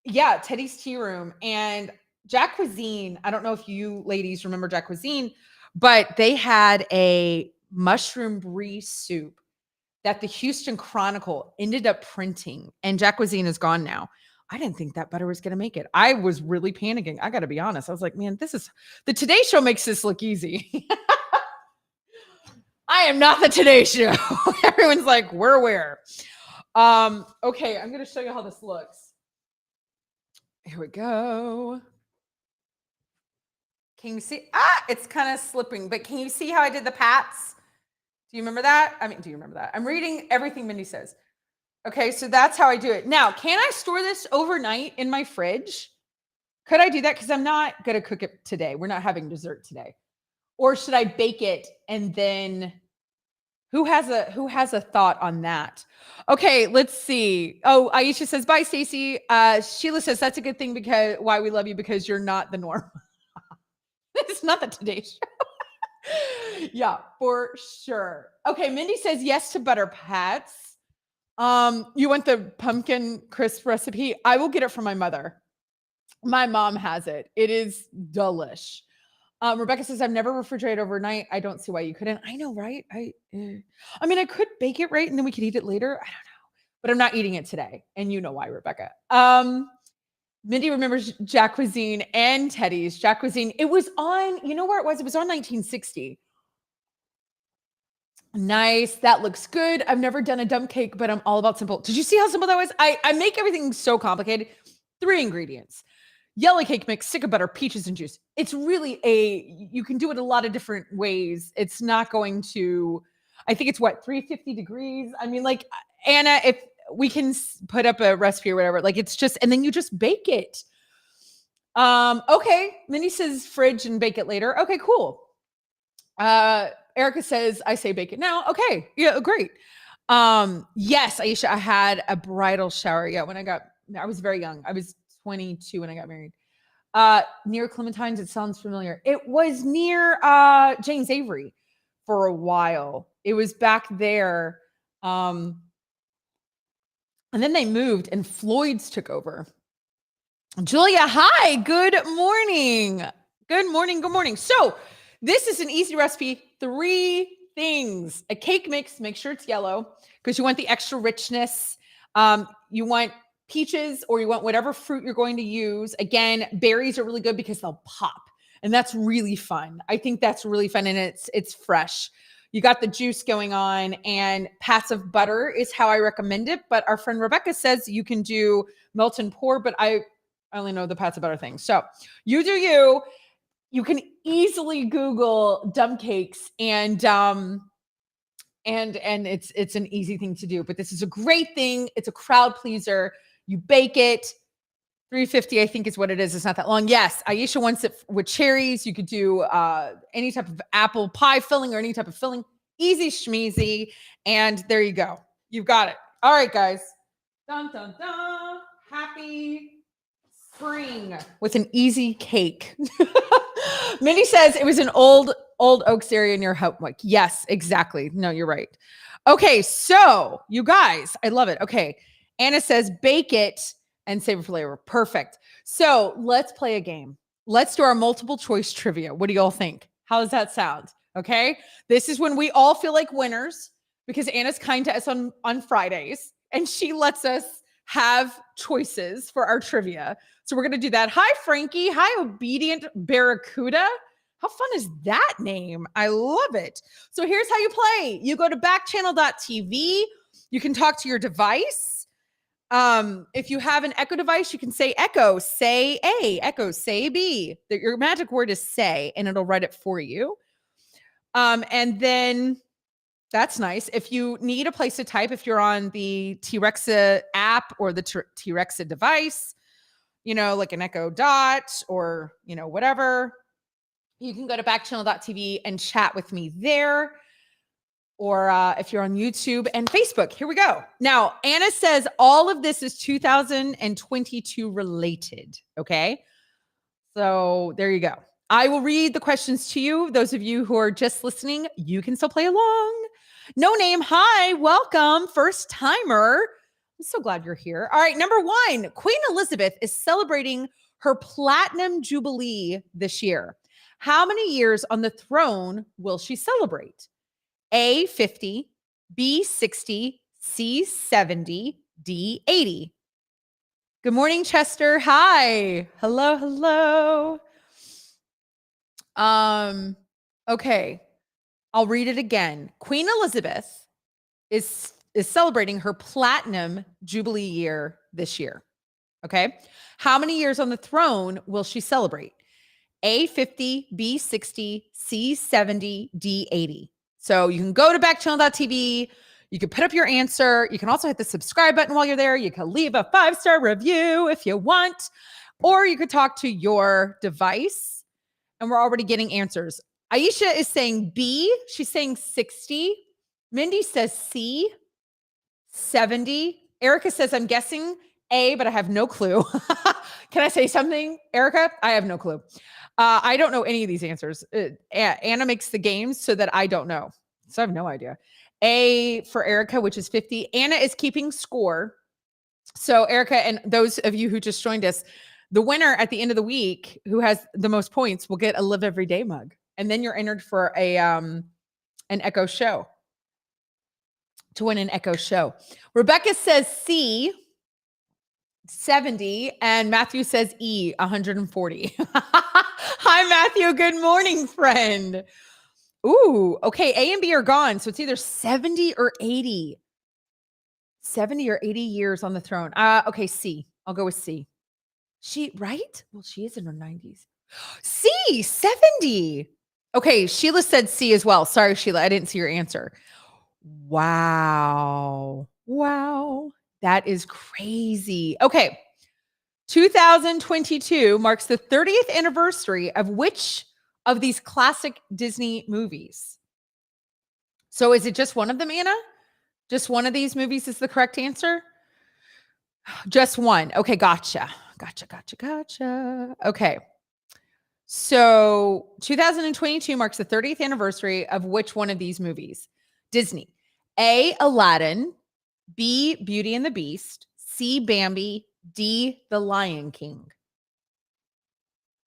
Yeah, Teddy's Tea Room and Jack Cuisine. I don't know if you ladies remember Jack Cuisine, but they had a mushroom brie soup that the Houston Chronicle ended up printing, and Jack Cuisine is gone now. I didn't think that butter was going to make it. I was really panicking. I got to be honest. I was like, man, this is the Today Show makes this look easy. I am not the Today Show. Everyone's like, we're where? Okay, I'm going to show you how this looks. Here we go. Can you see? It's kind of slipping, but can you see how I did the pats? Do you remember that? I mean, do you remember that? I'm reading everything Mindy says. Okay, so that's how I do it. Now, can I store this overnight in my fridge? Could I do that? Because I'm not going to cook it today. We're not having dessert today. Or should I bake it and then who has a thought on that? Okay, let's see. Oh, Aisha says, bye, Stacy. Sheila says, that's a good thing because why we love you because you're not the norm. It's not the Today Show. Yeah, for sure. Okay, Mindy says yes to butter pats. You want the pumpkin crisp recipe? I will get it from my mother. My mom has it. It is delish. Rebecca says, I've never refrigerated overnight. I don't see why you couldn't. I know, right? I mean, I could bake it, right? And then we could eat it later. I don't know. But I'm not eating it today. And you know why, Rebecca. Mindy remembers Jack Cuisine and Teddy's. Jack Cuisine. It was on, you know where it was? It was on 1960. Nice. That looks good. I've never done a dump cake, but I'm all about simple. Did you see how simple that was? I make everything so complicated. 3 ingredients. Yellow cake mix, stick of butter, peaches, and juice. It's really you can do it a lot of different ways. It's not going to, I think it's what, 350 degrees? I mean, like, Anna, if we can put up a recipe or whatever, like it's just, and then you just bake it. Okay. Minnie says fridge and bake it later. Okay, cool. Erica says, I say bake it now. Okay. Yeah, great. Yes, Aisha, I had a bridal shower. Yeah, I was very young. I was 22 when I got married. Near Clementine's, it sounds familiar. It was near James Avery for a while. It was back there. And then they moved and Floyd's took over. Julia, hi, good morning. Good morning, good morning. So this is an easy recipe. 3 things. A cake mix, make sure it's yellow because you want the extra richness. You want peaches or you want whatever fruit you're going to use. Again, berries are really good because they'll pop. And that's really fun. I think that's really fun and it's fresh. You got the juice going on and pats of butter is how I recommend it. But our friend Rebecca says you can do melt and pour, but I only know the pats of butter thing. So you do you. You can easily Google dump cakes and it's an easy thing to do. But this is a great thing. It's a crowd pleaser. You bake it. 350, I think is what it is. It's not that long. Yes, Aisha wants it with cherries. You could do any type of apple pie filling or any type of filling. Easy schmeezy. And there you go. You've got it. All right, guys. Dun, dun, dun. Happy spring with an easy cake. Minnie says it was an old Oaks area near Houghton. Yes, exactly. No, you're right. Okay, so you guys, I love it. Okay, Anna says bake it and save it for later. Perfect. So let's play a game. Let's do our multiple choice trivia. What do y'all think? How does that sound? Okay, this is when we all feel like winners because Anna's kind to us on Fridays and she lets us have choices for our trivia. So we're going to do that. Hi, Frankie. Hi, Obedient Barracuda. How fun is that name? I love it. So here's how you play. You go to backchannel.tv. You can talk to your device. If you have an Echo device, you can say Echo, say A, Echo, say B. Your magic word is say, and it'll write it for you. And then that's nice. If you need a place to type, if you're on the T-Rexa app or the T-Rexa device, like an Echo Dot or, whatever, you can go to backchannel.tv and chat with me there. Or if you're on YouTube and Facebook, here we go. Now, Anna says all of this is 2022 related. Okay. So there you go. I will read the questions to you. Those of you who are just listening, you can still play along. No name. Hi, welcome. First timer. I'm so glad you're here. All right. Number one, Queen Elizabeth is celebrating her platinum jubilee this year. How many years on the throne will she celebrate? A, 50, B, 60, C, 70, D, 80. Good morning, Chester. Hi. Hello, hello. Okay. I'll read it again. Queen Elizabeth is celebrating her platinum jubilee year this year. Okay. How many years on the throne will she celebrate? A, 50, B, 60, C, 70, D, 80. So you can go to backchannel.tv. You can put up your answer. You can also hit the subscribe button while you're there. You can leave a 5-star review if you want, or you could talk to your device. And we're already getting answers. Aisha is saying B. She's saying 60. Mindy says C, 70. Erica says, I'm guessing A, but I have no clue. Can I say something, Erica? I have no clue. I don't know any of these answers. Anna makes the games so that I don't know. So I have no idea. A for Erica, which is 50. Anna is keeping score. So Erica and those of you who just joined us, the winner at the end of the week who has the most points will get a Live Every Day mug. And then you're entered for an Echo show. To win an Echo show. Rebecca says C, 70, and Matthew says E, 140. Hi, Matthew. Good morning, friend. Ooh, okay. A and B are gone. So it's either 70 or 80. 70 or 80 years on the throne. Okay, C. I'll go with C. Right? Well, she is in her 90s. C, 70. Okay, Sheila said C as well. Sorry, Sheila. I didn't see your answer. Wow. That is crazy. Okay. 2022 marks the 30th anniversary of which of these classic Disney movies? So is it just one of them, Anna? Just one of these movies is the correct answer? Just one. Okay, gotcha. Okay. So 2022 marks the 30th anniversary of which one of these movies? Disney. A, Aladdin, B, Beauty and the Beast, C, Bambi, D, The Lion King.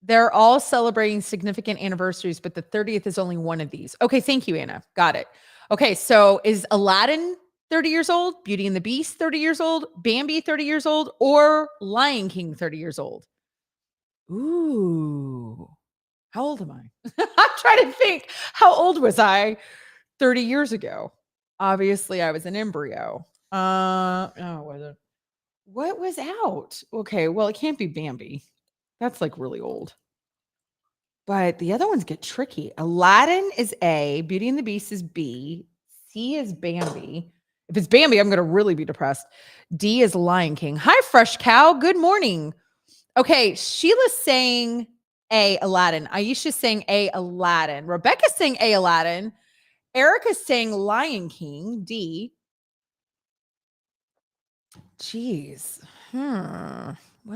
They're all celebrating significant anniversaries, but the 30th is only one of these. Okay, thank you, Anna. Got it. Okay, so is Aladdin 30 years old, Beauty and the Beast 30 years old, Bambi 30 years old, or Lion King 30 years old? Ooh, how old am I? I'm trying to think. How old was I 30 years ago? Obviously, I was an embryo. What was out? Okay, well, it can't be Bambi. That's like really old. But the other ones get tricky. Aladdin is A, Beauty and the Beast is B, C is Bambi. If it's Bambi, I'm going to really be depressed. D is Lion King. Hi, Fresh Cow. Good morning. Okay, Sheila's saying A, Aladdin. Aisha's saying A, Aladdin. Rebecca's saying A, Aladdin. Erica's saying Lion King, D. Jeez. What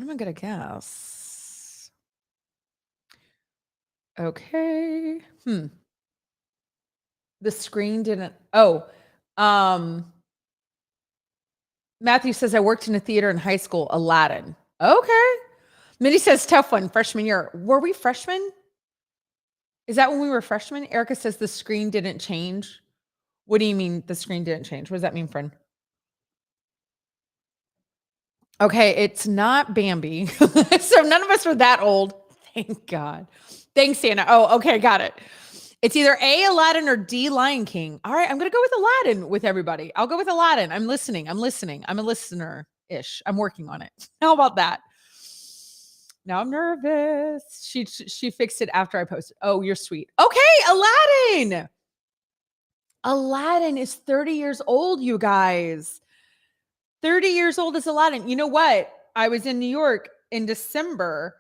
am I going to guess? Okay. The screen didn't. Matthew says, I worked in a theater in high school, Aladdin. Okay. Minnie says, tough one, freshman year. Were we freshmen? Is that when we were freshmen? Erica says the screen didn't change. What do you mean the screen didn't change? What does that mean, friend? Okay, it's not Bambi. So none of us were that old. Thank God. Thanks, Santa. Oh, okay, got it. It's either A, Aladdin, or D, Lion King. All right, I'm going to go with Aladdin with everybody. I'll go with Aladdin. I'm listening. I'm a listener-ish. I'm working on it. How about that? Now I'm nervous. She fixed it after I posted. Oh, you're sweet. Okay, Aladdin. Aladdin is 30 years old, you guys. 30 years old is Aladdin. You know what? I was in New York in December,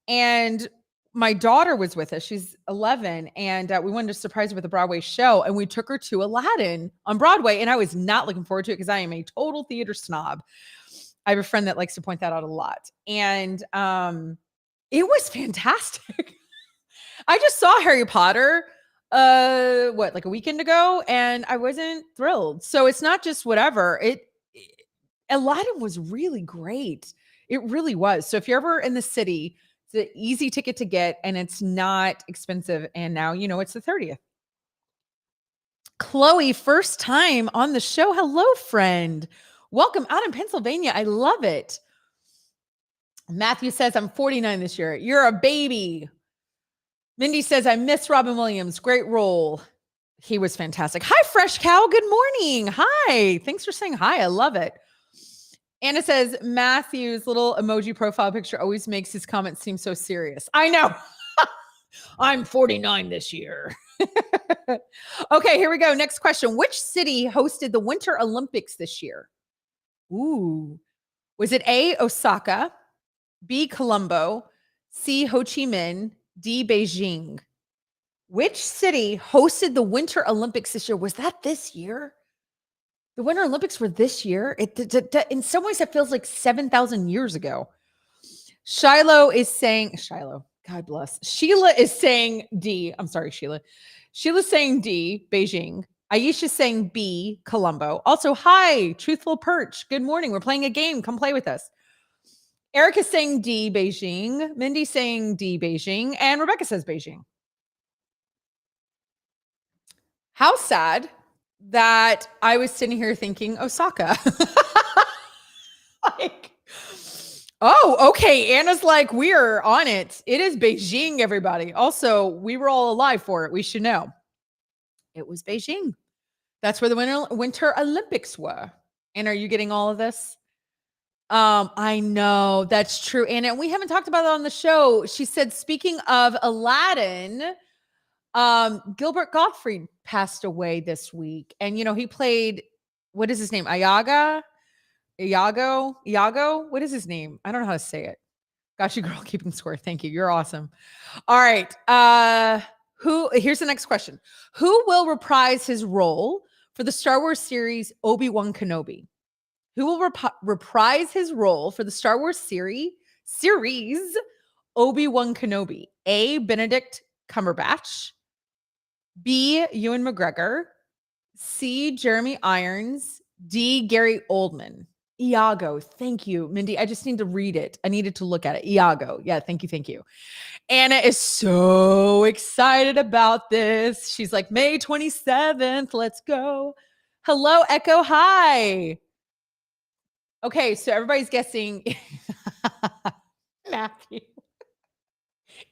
and my daughter was with us. She's 11, and we wanted to surprise her with a Broadway show, and we took her to Aladdin on Broadway, and I was not looking forward to it because I am a total theater snob. I have a friend that likes to point that out a lot, and it was fantastic. I just saw Harry Potter like a weekend ago, and I wasn't thrilled. So it's not just whatever. Aladdin was really great. It really was. So if you're ever in the city, it's an easy ticket to get, and it's not expensive. And now you know it's the 30th. Chloe, first time on the show. Hello, friend. Welcome out in Pennsylvania. I love it. Matthew says, I'm 49 this year. You're a baby. Mindy says, I miss Robin Williams. Great role. He was fantastic. Hi, Fresh Cow. Good morning. Hi. Thanks for saying hi. I love it. Anna says, Matthew's little emoji profile picture always makes his comments seem so serious. I know. I'm 49 this year. Okay, here we go. Next question. Which city hosted the Winter Olympics this year? Ooh. Was it A, Osaka, B, Colombo, C, Ho Chi Minh, D, Beijing? Which city hosted the Winter Olympics this year? Was that this year? The Winter Olympics were this year. In some ways, it feels like 7,000 years ago. Shiloh is saying, God bless. Sheila is saying D. I'm sorry, Sheila. Sheila's saying D, Beijing. Aisha's saying B, Colombo. Also, hi, Truthful Perch. Good morning. We're playing a game. Come play with us. Erica's saying D, Beijing. Mindy's saying D, Beijing. And Rebecca says Beijing. How sad that I was sitting here thinking Osaka. Like, oh, okay. Anna's like, we're on it. It is Beijing, everybody. Also, we were all alive for it. We should know. It was Beijing. That's where the Winter Olympics were. And are you getting all of this? I know that's true. Anna, we haven't talked about it on the show. She said, speaking of Aladdin, Gilbert Gottfried passed away this week. And, you know, he played, what is his name? Iago? What is his name? I don't know how to say it. Got you, girl, keeping score. Thank you. You're awesome. All right. Here's the next question. Who will reprise his role for the Star Wars series Obi-Wan Kenobi? Who will reprise his role for the Star Wars series Obi-Wan Kenobi? A, Benedict Cumberbatch. B, Ewan McGregor. C, Jeremy Irons. D, Gary Oldman. Iago. Thank you, Mindy. I just need to read it. I needed to look at it. Iago. Yeah, thank you. Thank you. Anna is so excited about this. She's like, May 27th. Let's go. Hello, Echo. Hi. Okay, so everybody's guessing Matthew.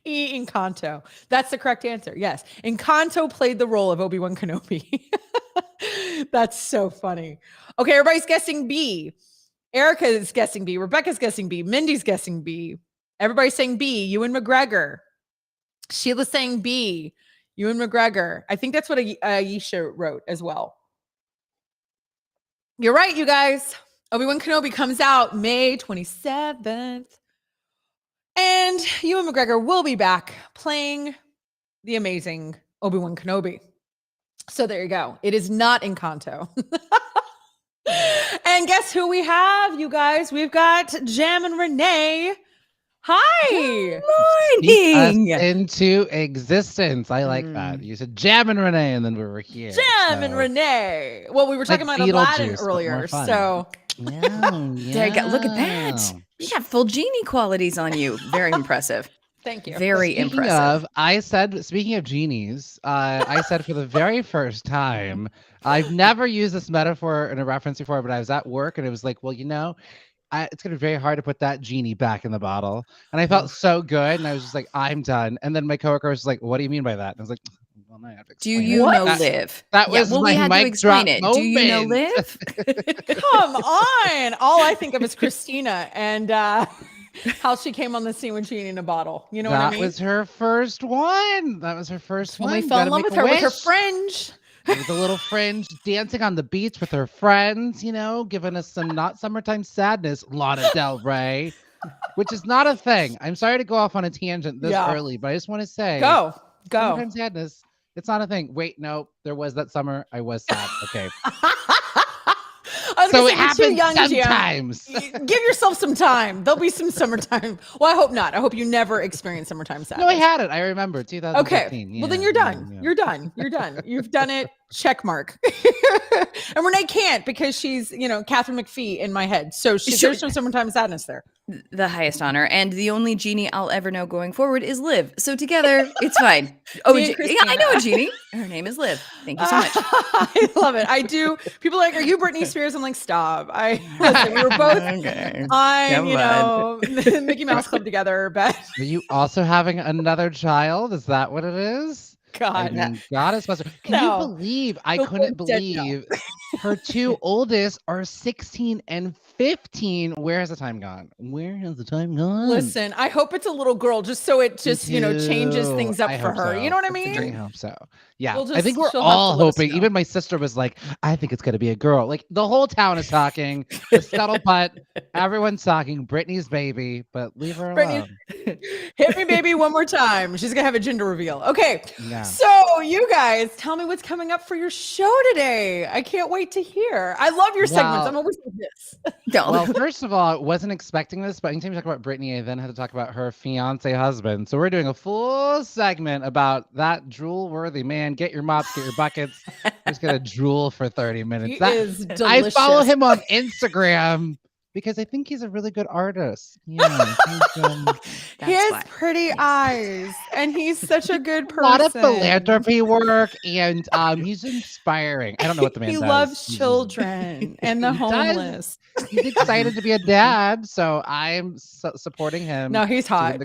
E, Encanto. That's the correct answer. Yes. Encanto played the role of Obi-Wan Kenobi. That's so funny. Okay, everybody's guessing B. Erica is guessing B. Rebecca's guessing B. Mindy's guessing B. Everybody's saying B. Ewan McGregor. Sheila's saying B. Ewan McGregor. I think that's what Aisha wrote as well. You're right, you guys. Obi-Wan Kenobi comes out May 27th. And Ewan McGregor will be back playing the amazing Obi-Wan Kenobi. So there you go. It is not Encanto. And guess who we have, you guys? We've got Jam and Renee. Hi. Good morning. Into existence. I like that. You said Jam and Renee, and then we were here. Jam and Renee. Well, we were talking about Aladdin earlier. So there you go. Look at that. You have full genie qualities on you. Very impressive. Thank you. Very impressive. Speaking of genies, I said for the very first time, I've never used this metaphor in a reference before, but I was at work and it was like, well, you know, it's going to be very hard to put that genie back in the bottle. And I felt so good. And I was just like, I'm done. And then my coworker was like, what do you mean by that? And I was like, well, I have to explain. Do you know Liv? That was well, my we had mic to explain drop it. moment. Do you know Liv? Come on. All I think of is Christina and how she came on the scene with genie in a bottle. You know what I mean? That was her first one. That was her first one. We fell in love with her with her fringe. With a little fringe, dancing on the beach with her friends, you know, giving us some not summertime sadness. Lana Del Rey. which is not a thing. I'm sorry to go off on a tangent this Yeah. early, but I just want to say, Go. summertime sadness, it's not a thing. Wait, no, there was that summer. I was sad. Okay. I was So gonna it say, you're too happens young, Jam. sometimes. Give yourself some time. There'll be some summertime. Well, I hope not. I hope you never experience summertime sadness. No, I had it. I remember 2015. Okay. Well, then you're done. You're done. You're done. You've done it. Check mark. And Renee can't because she's, Catherine McPhee in my head. So there's no summertime sadness there. The highest honor. And the only genie I'll ever know going forward is Liv. So together, it's fine. Oh, Me and yeah, I know a genie. Her name is Liv. Thank you so much. I love it. I do. People are like, are you Britney Spears? I'm like, stop. Listen, we were both on, Mickey Mouse Club together, but Are you also having another child? Is that what it is? God. I mean, God is special. Can you believe? I couldn't believe her two oldest are 16 and 15. Where has the time gone? Where has the time gone? Listen, I hope it's a little girl just so it just, changes things up for her. So. You know what I mean? I hope so. Yeah. We'll I think we're all hoping. Even my sister was like, I think it's going to be a girl. Like the whole town is talking. The scuttlebutt. Everyone's talking. Brittany's baby, but leave her alone. Hit me, baby, one more time. She's going to have a gender reveal. Okay. Yeah. So you guys, tell me what's coming up for your show today. I can't wait to hear. I love your segments. I'm always like this. Well, first of all, I wasn't expecting this, but anytime you talk about Brittany, I then had to talk about her fiance husband. So we're doing a full segment about that drool-worthy man. Get your mops, get your buckets. Just gonna drool for 30 minutes. He is delicious. I follow him on Instagram because I think he's a really good artist. Yeah, he has pretty eyes, and he's such a good person. A lot of philanthropy work, and he's inspiring. I don't know what the man does. He loves children and the homeless. He's excited to be a dad, so I'm supporting him. No, he's hot.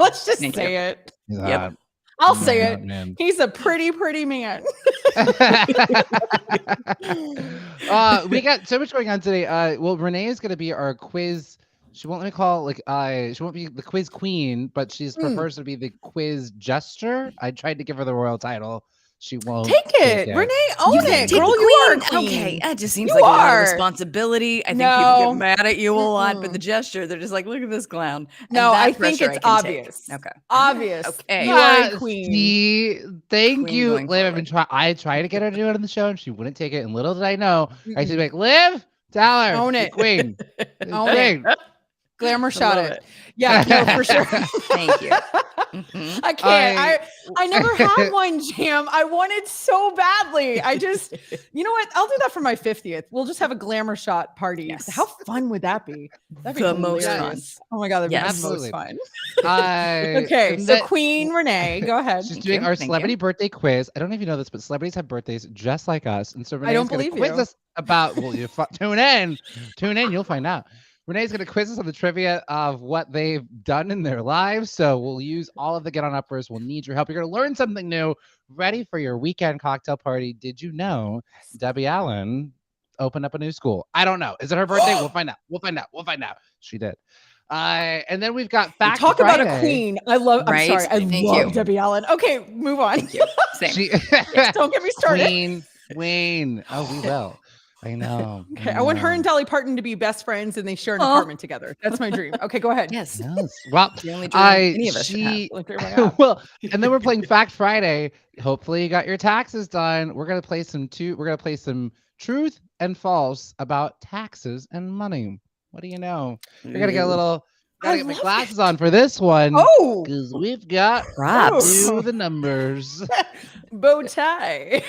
Let's just say it. He's hot. I'll say it. Man. He's a pretty man. We got so much going on today. Well, Renee is going to be our quiz. She won't let me call she won't be the quiz queen, but she prefers to be the quiz jester. I tried to give her the royal title. She won't take it. Renee, own it. Girl, you are queen. Okay, that just seems like a lot of responsibility. I think people get mad at you a lot, but the gesture, they're just like, look at this clown. No, I think it's obvious. Okay. Obvious. Okay. You are a queen. Thank you, Liv. I tried to get her to do it on the show, and she wouldn't take it. And little did I know, I should be like, Liv, tell her. Own it. Queen. Own it. Glamour shot it. Yeah, no, for sure. Thank you. I can't. I never had one, Jam. I wanted so badly. You know what? I'll do that for my 50th. We'll just have a glamour shot party. Yes. How fun would that be? That'd be the most fun. Oh my God, that'd be the most fun. Okay, so Queen Renee, go ahead. She's doing our celebrity birthday quiz. I don't know if you know this, but celebrities have birthdays just like us. And so Renee's going to quiz us about, you tune in, you'll find out. Renee's going to quiz us on the trivia of what they've done in their lives. So we'll use all of the Get On Uppers. We'll need your help. You're going to learn something new. Ready for your weekend cocktail party. Did you know Debbie Allen opened up a new school? I don't know. Is it her birthday? We'll find out. She did. And then we've got Fact Talk Friday. About a queen. I love Debbie Allen. Okay, move on. Thank you. Same. Don't get me started. Queen. Oh, we will. I know. Okay, I want her and Dolly Parton to be best friends, and they share an apartment together. That's my dream. Okay, go ahead. Yes. Well, the only dream any of us should have. Well, and then we're playing Fact Friday. Hopefully, you got your taxes done. We're gonna play some truth and false about taxes and money. What do you know? We're gonna get a little. Gotta get my glasses on for this one. Oh, because we've got props. Do the numbers. Bow tie.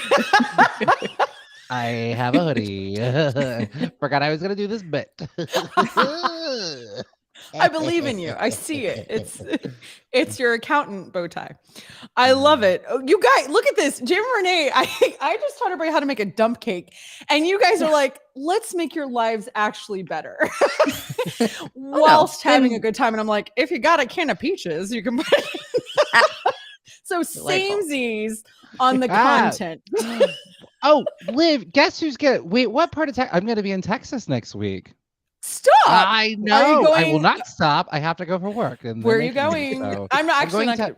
I have a hoodie. Forgot I was gonna do this bit. I believe in you. I see it. It's your accountant bow tie. I love it. Oh, you guys, look at this. Jim Renee, I just taught everybody how to make a dump cake. And you guys are like, let's make your lives actually better. Whilst having a good time. And I'm like, if you got a can of peaches, you can put it in. So samesies on the content. Oh, Liv, guess who's wait, what part of Texas? I'm going to be in Texas next week. Stop. I know. I will not stop. I have to go for work. Where are you going? I'm not actually going to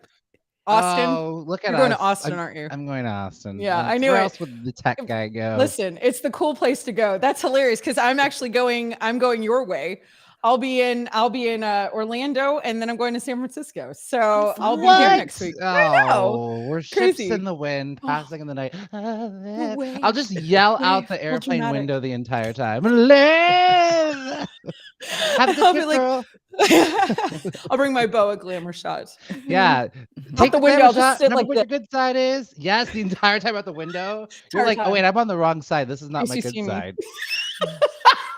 Austin. Oh, look at You're going to Austin, aren't you? I'm going to Austin. Yeah, I knew Where it. else would the tech guy go? Listen, it's the cool place to go. That's hilarious because I'm actually going. I'm going your way. I'll be in Orlando, and then I'm going to San Francisco. So I'll be there next week. I know. We're Crazy. ships in the wind, passing in the night. I'll just yell out the airplane window the entire time. Live! Have a good trip, girl. I'll bring my boa glamour shot. Yeah. Take the window. I'll just sit like like what your good side is. Yes, the entire time out the window. You're like, time. oh wait, I'm on the wrong side. This is not my good side.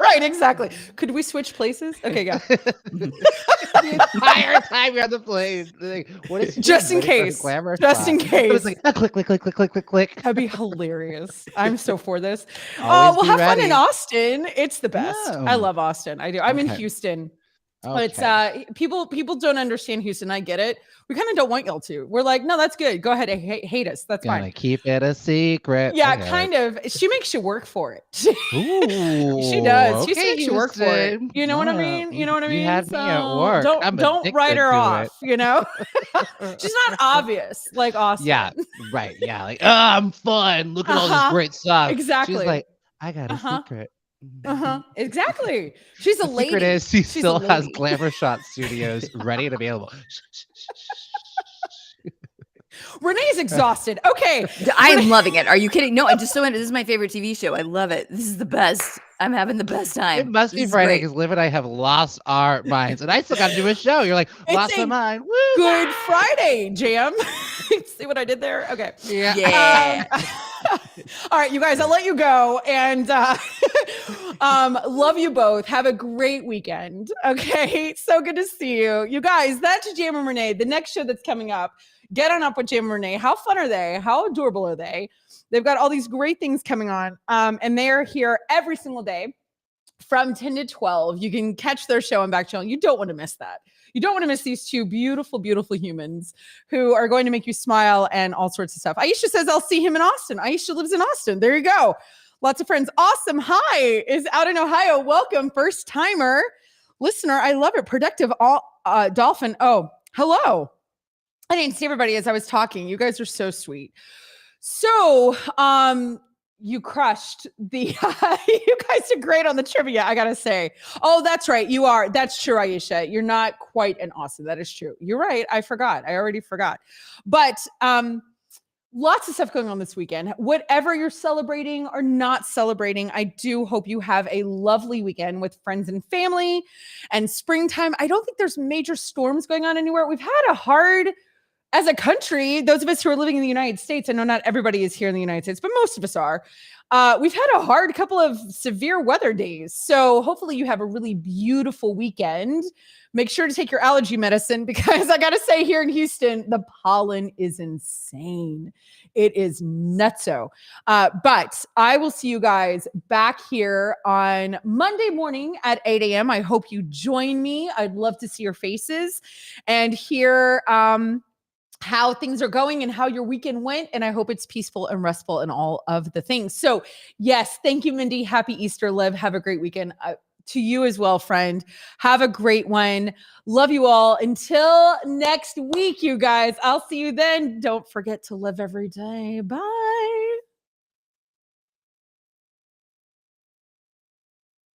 Right, exactly. Could we switch places? Okay, yeah. The entire time you're on the plane. Like, what is just in case? Just in case. It was like click, click, click, click, click, click, click. That'd be hilarious. I'm so for this. We'll have fun in Austin. It's the best. Yeah. I love Austin. I do. I'm in Houston. Okay. But it's people don't understand Houston. I get it. We kind of don't want y'all to. We're like, no, that's good. Go ahead and hate us. That's fine. Keep it a secret. Yeah, kind of. She makes you work for it. Ooh, she does. She makes you work for it. You know what I mean? You know what I mean? You had me at work. Don't write her off. You know, she's not obvious like Austin. Yeah, right. Yeah, like I'm fun. Look at all this great stuff. Exactly. She's like, I got a secret. Exactly. She's a lady. Secret is she still has Glamour Shot Studios ready and available. Renee's exhausted. Okay. I am loving it. Are you kidding? No, this is my favorite TV show. I love it. This is the best. I'm having the best time. It must be Friday because Liv and I have lost our minds, and I still got to do a show. You're like, lost my mind. Woo! Good Friday, Jam. See what I did there? Okay. Yeah. All right, you guys, I'll let you go. And love you both. Have a great weekend. Okay. So good to see you. You guys, that's Jam and Renee. The next show that's coming up, get on up with Jam and Renee. How fun are they? How adorable are they? They've got all these great things coming on. And they're here every single day from 10 to 12. You can catch their show on Backchannel. You don't want to miss that. You don't want to miss these two beautiful, beautiful humans who are going to make you smile and all sorts of stuff. Aisha says, I'll see him in Austin. Aisha lives in Austin. There you go. Lots of friends. Awesome. Hi is out in Ohio. Welcome. First timer listener. I love it. Productive Dolphin. Oh, hello. I didn't see everybody as I was talking. You guys are so sweet. So, you crushed the, you guys did great on the trivia, I gotta say. Oh, that's right. You are. That's true, Aisha. You're not quite an Austin. That is true. You're right. I forgot. I already forgot. But, lots of stuff going on this weekend. Whatever you're celebrating or not celebrating, I do hope you have a lovely weekend with friends and family and springtime. I don't think there's major storms going on anywhere. We've had a hard, as a country, those of us who are living in the United States, I know not everybody is here in the United States, but most of us are. We've had a hard couple of severe weather days. So hopefully you have a really beautiful weekend. Make sure to take your allergy medicine because I got to say here in Houston, the pollen is insane. It is nutso. But I will see you guys back here on Monday morning at 8 a.m. I hope you join me. I'd love to see your faces and hear how things are going and how your weekend went. And I hope it's peaceful and restful and all of the things. So yes, thank you, Mindy. Happy Easter, Liv. Have a great weekend. To you as well, friend. Have a great one. Love you all. Until next week, you guys. I'll see you then. Don't forget to live every day. Bye.